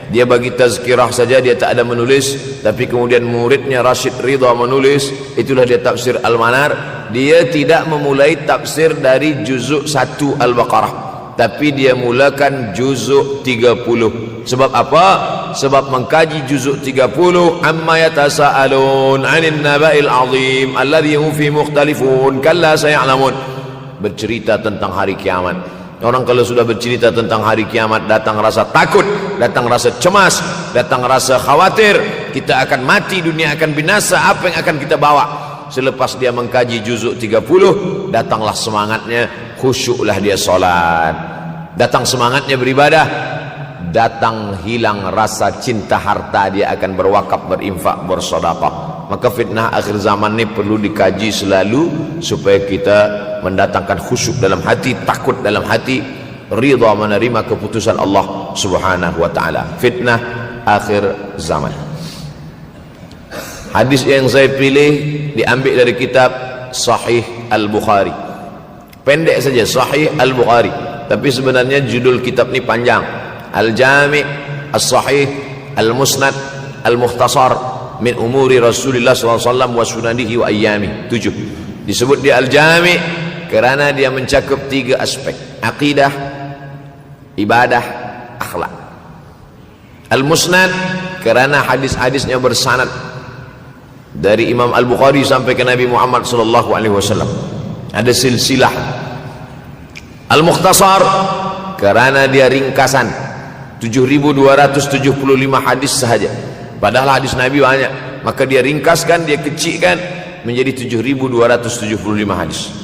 Dia bagi tazkirah saja, dia tak ada menulis. Tapi kemudian muridnya Rashid Ridha menulis, itulah dia tafsir Al-Manar. Dia tidak memulai tafsir dari juzuk 1 Al-Baqarah, tapi dia mulakan juzuk 30. Sebab apa? Sebab mengkaji juzuk 30, amma yatasaalun 'anil naba'il 'azim alladhi hum fi mukhtalifun kalla saya'lamun, bercerita tentang hari kiamat. Orang kalau sudah bercerita tentang hari kiamat, datang rasa takut, datang rasa cemas, datang rasa khawatir, kita akan mati, dunia akan binasa, apa yang akan kita bawa? Selepas dia mengkaji juzuk 30, datanglah semangatnya, khusyuklah dia solat, datang semangatnya beribadah, datang hilang rasa cinta harta, dia akan berwakaf, berinfak, bersedekah. Maka fitnah akhir zaman ini perlu dikaji selalu supaya kita mendatangkan khusyuk dalam hati, takut dalam hati, ridha menerima keputusan Allah Subhanahu wa taala. Fitnah akhir zaman. Hadis yang saya pilih diambil dari kitab Sahih Al-Bukhari. Pendek saja, Sahih Al-Bukhari, tapi sebenarnya judul kitab ini panjang. Al-Jami' As-Sahih Al-Musnad Al-Mukhtasar min umuri Rasulullah SAW wa sunanihi wa ayyami. 7. Disebut dia Al-Jami' kerana dia mencakup 3 aspek: akidah, ibadah, akhlak. Al-Musnad kerana hadis-hadisnya bersanad dari Imam Al-Bukhari sampai ke Nabi Muhammad SAW, ada silsilah. Al-Mukhtasar kerana dia ringkasan, 7.275 hadis sahaja, padahal hadis Nabi banyak, maka dia ringkaskan, dia kecilkan menjadi 7.275 hadis.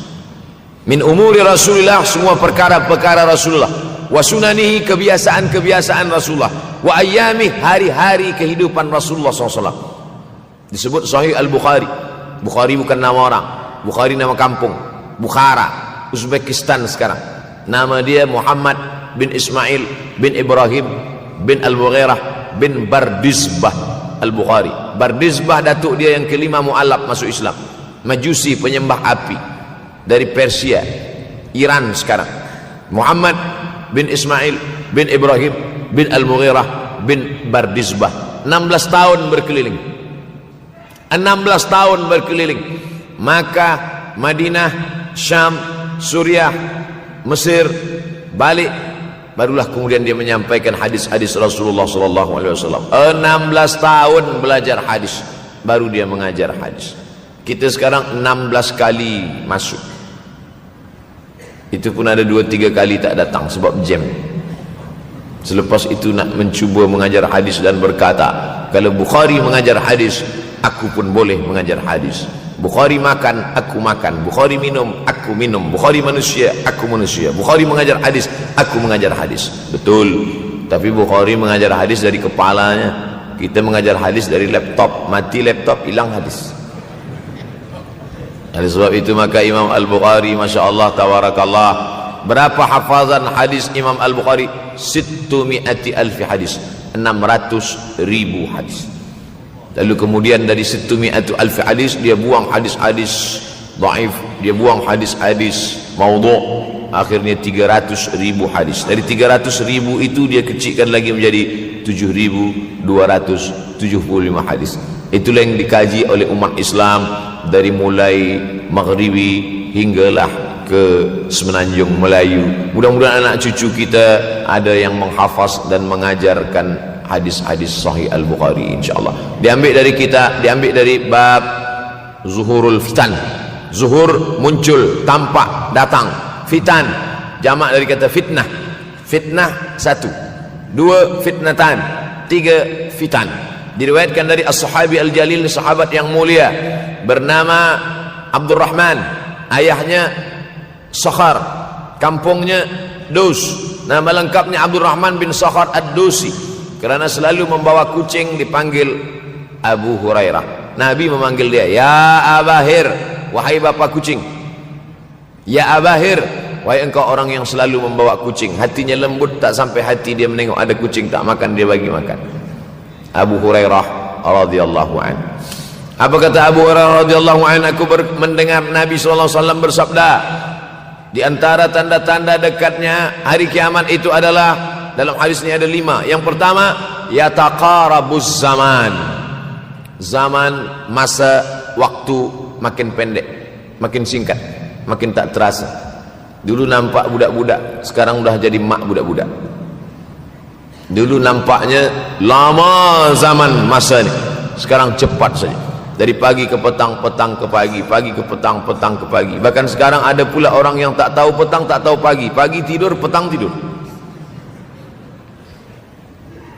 Min umuri Rasulullah, semua perkara-perkara Rasulullah, wa sunanihi, kebiasaan-kebiasaan Rasulullah, wa ayyami, hari-hari kehidupan Rasulullah SAW. Disebut Sahih Al-Bukhari. Bukhari bukan nama orang, Bukhari nama kampung, Bukhara, Uzbekistan sekarang. Nama dia Muhammad bin Ismail bin Ibrahim bin Al-Mughirah bin Bardizbah Al-Bukhari. Bardizbah datuk dia yang kelima mu'alaf masuk Islam, Majusi, penyembah api, dari Persia, Iran sekarang. Muhammad bin Ismail bin Ibrahim bin Al-Mughirah bin Bardizbah. 16 tahun berkeliling, 16 tahun berkeliling Makkah, Madinah, Syam, Suriah, Mesir, balik, barulah kemudian dia menyampaikan hadis-hadis Rasulullah SAW. 16 tahun belajar hadis, baru dia mengajar hadis. Kita sekarang 16 kali masuk, itu pun ada 2-3 kali tak datang sebab jam. Selepas itu nak mencuba mengajar hadis dan berkata, kalau Bukhari mengajar hadis, aku pun boleh mengajar hadis. Bukhari makan, aku makan. Bukhari minum, aku minum. Bukhari manusia, aku manusia. Bukhari mengajar hadis, aku mengajar hadis. Betul, tapi Bukhari mengajar hadis dari kepalanya, kita mengajar hadis dari laptop. Mati laptop, hilang hadis. Oleh sebab itu maka Imam Al-Bukhari, Masya Allah, Tabarakallah, berapa hafazan hadis Imam Al-Bukhari? 600,000 hadis, 600,000 hadis. Lalu kemudian dari 600,000 hadis dia buang hadis-hadis dhaif, dia buang hadis-hadis maudhu', akhirnya 300,000 hadis. Dari 300,000 itu dia kecilkan lagi menjadi 7.275 hadis. Itulah yang dikaji oleh umat Islam dari mulai Maghribi hinggalah ke Semenanjung Melayu. Mudah-mudahan anak cucu kita ada yang menghafaz dan mengajarkan hadis-hadis Sahih Al-Bukhari, insyaallah. Diambil dari kita, diambil dari bab zuhurul fitan. Zuhur, muncul, tampak, datang. Fitan, jamak dari kata fitnah. Fitnah 1, 2 fitnatan, 3 fitan. Diriwayatkan dari as-sahabi al-jalil, sahabat yang mulia bernama Abdurrahman, ayahnya Sakhar, kampungnya Dus. Nama lengkapnya Abdurrahman bin Sakhar Ad-Dusi. Kerana selalu membawa kucing dipanggil Abu Hurairah. Nabi memanggil dia, ya Abahir, wahai bapa kucing. Ya Abahir, wahai engkau orang yang selalu membawa kucing. Hatinya lembut, tak sampai hati dia menengok ada kucing tak makan, dia bagi makan. Abu Hurairah radhiyallahu an. Apa kata Abu Hurairah radhiyallahu an? Aku mendengar Nabi SAW bersabda, di antara tanda-tanda dekatnya hari kiamat itu adalah dalam hadis ini ada 5. Yang pertama, yataqarabuz zaman. Zaman, masa, waktu makin pendek, makin singkat, makin tak terasa. Dulu nampak budak-budak, sekarang udah jadi mak budak-budak. Dulu nampaknya lama zaman masa ni, sekarang cepat saja. Dari pagi ke petang, petang ke pagi, pagi ke petang, petang ke pagi. Bahkan sekarang ada pula orang yang tak tahu petang, tak tahu pagi. Pagi tidur, petang tidur.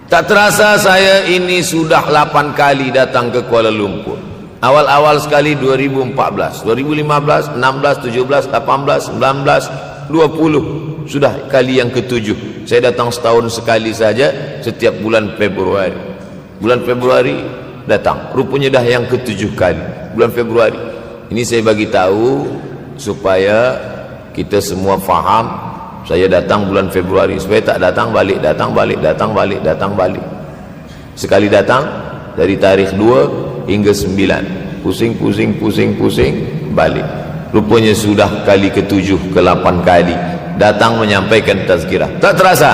Tak terasa saya ini sudah 8 kali datang ke Kuala Lumpur. Awal-awal sekali 2014, 2015, 16, 17, 18, 19, 20. Sudah kali yang ke-7. Saya datang setahun sekali saja, setiap bulan Februari. Bulan Februari datang. Rupanya dah yang ke-7 kali. Bulan Februari. Ini saya bagi tahu supaya kita semua faham. Saya datang bulan Februari, supaya tak datang balik, datang balik, datang balik, datang balik. Sekali datang dari tarikh 2 hingga 9. Pusing, pusing, pusing, pusing, balik. Rupanya sudah kali ke-7, ke-8 kali datang menyampaikan tazkirah. Tak terasa.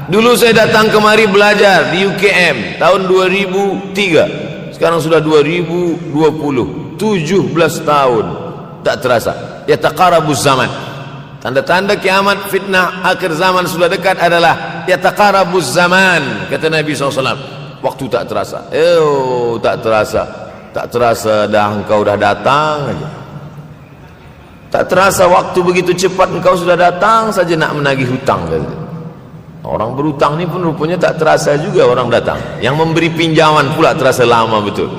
Dulu saya datang kemari belajar di UKM tahun 2003. Sekarang sudah 2020. 17 tahun. Tak terasa. Yataqarabuz zaman. Tanda-tanda kiamat, fitnah akhir zaman sudah dekat adalah yataqarabuz zaman, kata Nabi SAW. Waktu tak terasa. Tak terasa. Tak terasa dah engkau dah datang aja. Tak terasa waktu begitu cepat, engkau sudah datang saja nak menagih hutang. Orang berhutang ni pun rupanya tak terasa juga orang datang. Yang memberi pinjaman pula terasa lama betul.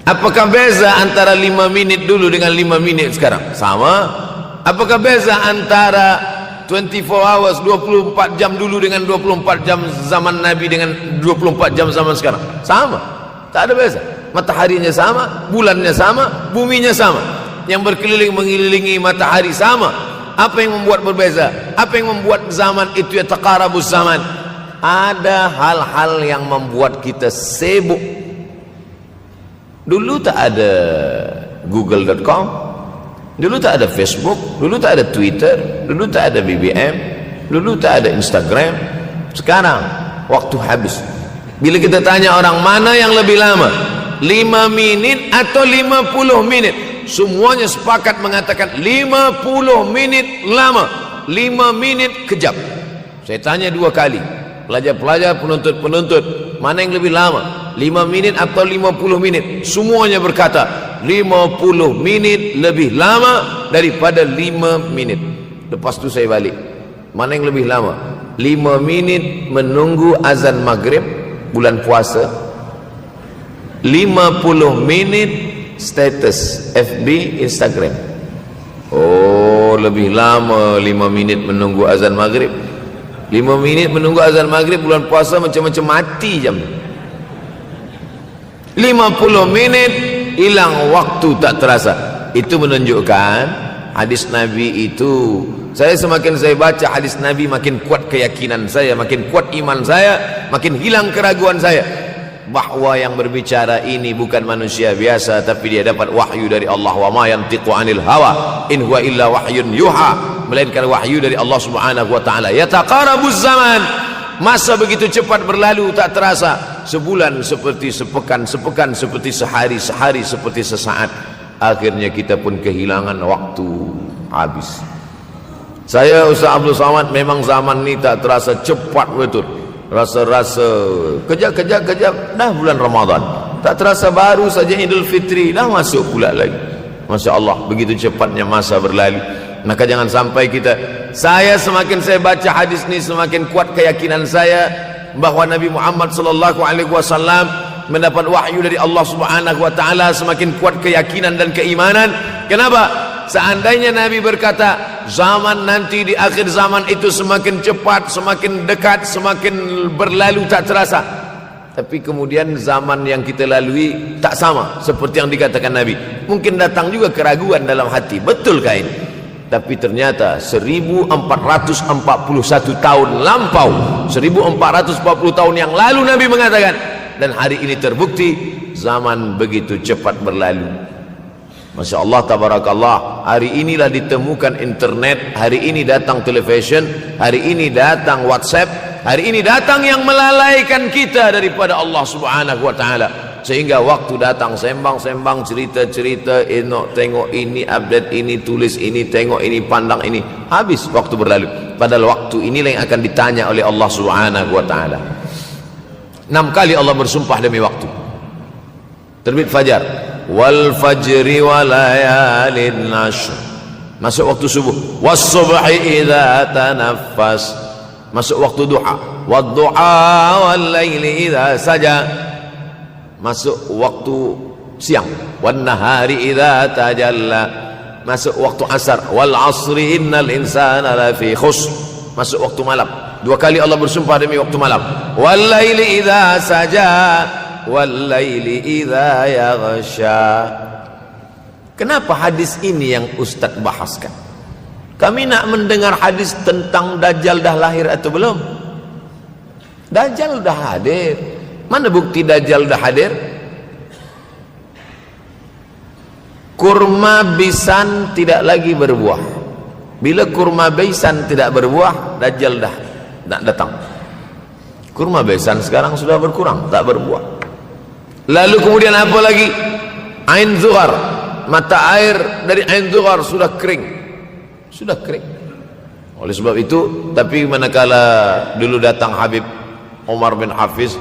Apakah beza antara 5 minit dulu dengan 5 minit sekarang? Sama. Apakah beza antara 24 hours, 24 jam dulu dengan 24 jam zaman Nabi dengan 24 jam zaman sekarang? Sama. Tak ada beza. Mataharinya sama, bulannya sama, buminya sama. Yang berkeliling mengelilingi matahari sama. Apa yang membuat berbeza? Apa yang membuat zaman itu yataqarabuz zaman? Ada hal-hal yang membuat kita sibuk. Dulu tak ada google.com, dulu tak ada Facebook, dulu tak ada Twitter, dulu tak ada BBM, dulu tak ada Instagram. Sekarang waktu habis. Bila kita tanya orang mana yang lebih lama, 5 minit atau 50 minit, semuanya sepakat mengatakan 50 minit lama, 5 minit kejap. Saya tanya 2 kali, pelajar-pelajar, penuntut-penuntut, mana yang lebih lama, 5 minit atau 50 minit? Semuanya berkata 50 minit lebih lama daripada 5 minit. Lepas tu saya balik, mana yang lebih lama? 5 minit menunggu azan maghrib bulan puasa, 50 minit status FB, Instagram. Oh, lebih lama 5 minit menunggu azan maghrib. 5 minit menunggu azan maghrib bulan puasa macam-macam mati jam. 50 minit hilang waktu tak terasa. Itu menunjukkan hadis Nabi itu, saya semakin saya baca hadis Nabi makin kuat keyakinan saya, makin kuat iman saya, makin hilang keraguan saya bahwa yang berbicara ini bukan manusia biasa, tapi dia dapat wahyu dari Allah. Wa ma yantiqu anil hawa in huwa illa wahyun yuha, melainkan wahyu dari Allah Subhanahu wa taala. Yataqarabuz zaman. Masa begitu cepat berlalu tak terasa. Sebulan seperti sepekan, sepekan seperti sehari, sehari seperti sesaat. Akhirnya kita pun kehilangan waktu, habis. Saya Ustaz Abdul Samad, memang zaman ni tak terasa cepat betul. Rasa-rasa kejap-kejap dah bulan Ramadan. Tak terasa baru saja Idul Fitri dah masuk pula lagi. Masya Allah, begitu cepatnya masa berlalu. Maka jangan sampai kita, saya semakin saya baca hadis ni semakin kuat keyakinan saya bahawa Nabi Muhammad sallallahu alaihi wasallam mendapat wahyu dari Allah Subhanahu wa taala. Semakin kuat keyakinan dan keimanan. Kenapa? Seandainya Nabi berkata zaman nanti di akhir zaman itu semakin cepat, semakin dekat, semakin berlalu tak terasa, tapi kemudian zaman yang kita lalui tak sama seperti yang dikatakan Nabi. Mungkin datang juga keraguan dalam hati, betulkah ini? Tapi ternyata 1441 tahun lampau, 1440 tahun yang lalu Nabi mengatakan, dan hari ini terbukti zaman begitu cepat berlalu. Masya Allah, tabarakallah. Hari inilah ditemukan internet, hari ini datang television, hari ini datang WhatsApp, hari ini datang yang melalaikan kita daripada Allah Subhanahu wa taala. Sehingga waktu datang sembang-sembang, cerita-cerita, tengok ini, update ini, tulis ini, tengok ini, pandang ini, habis waktu berlalu. Padahal waktu inilah yang akan ditanya oleh Allah Subhanahu wa taala. 6 kali Allah bersumpah demi waktu. Terbit fajar, wal fajri wa layalin ashr, masuk waktu subuh, was subhi idza tanaffas, masuk waktu duha, wad duha wal laili idza saja, masuk waktu siang, wan nahari idza tajalla, masuk waktu asar, wal asri innal insana lafi khusr, masuk waktu malam. 2 kali Allah bersumpah demi waktu malam, wal laili idza saja wal laili idza yaghsha. Kenapa hadis ini yang Ustaz bahaskan? Kami nak mendengar hadis tentang Dajjal dah lahir atau belum? Dajjal dah hadir. Mana bukti Dajjal dah hadir? Kurma bisan tidak lagi berbuah. Bila kurma bisan tidak berbuah, Dajjal dah nak datang. Kurma bisan sekarang sudah berkurang, tak berbuah. Lalu kemudian apa lagi? Ain Zuhar, mata air dari Ain Zuhar sudah kering. Sudah kering. Oleh sebab itu, tapi manakala dulu datang Habib Umar bin Hafiz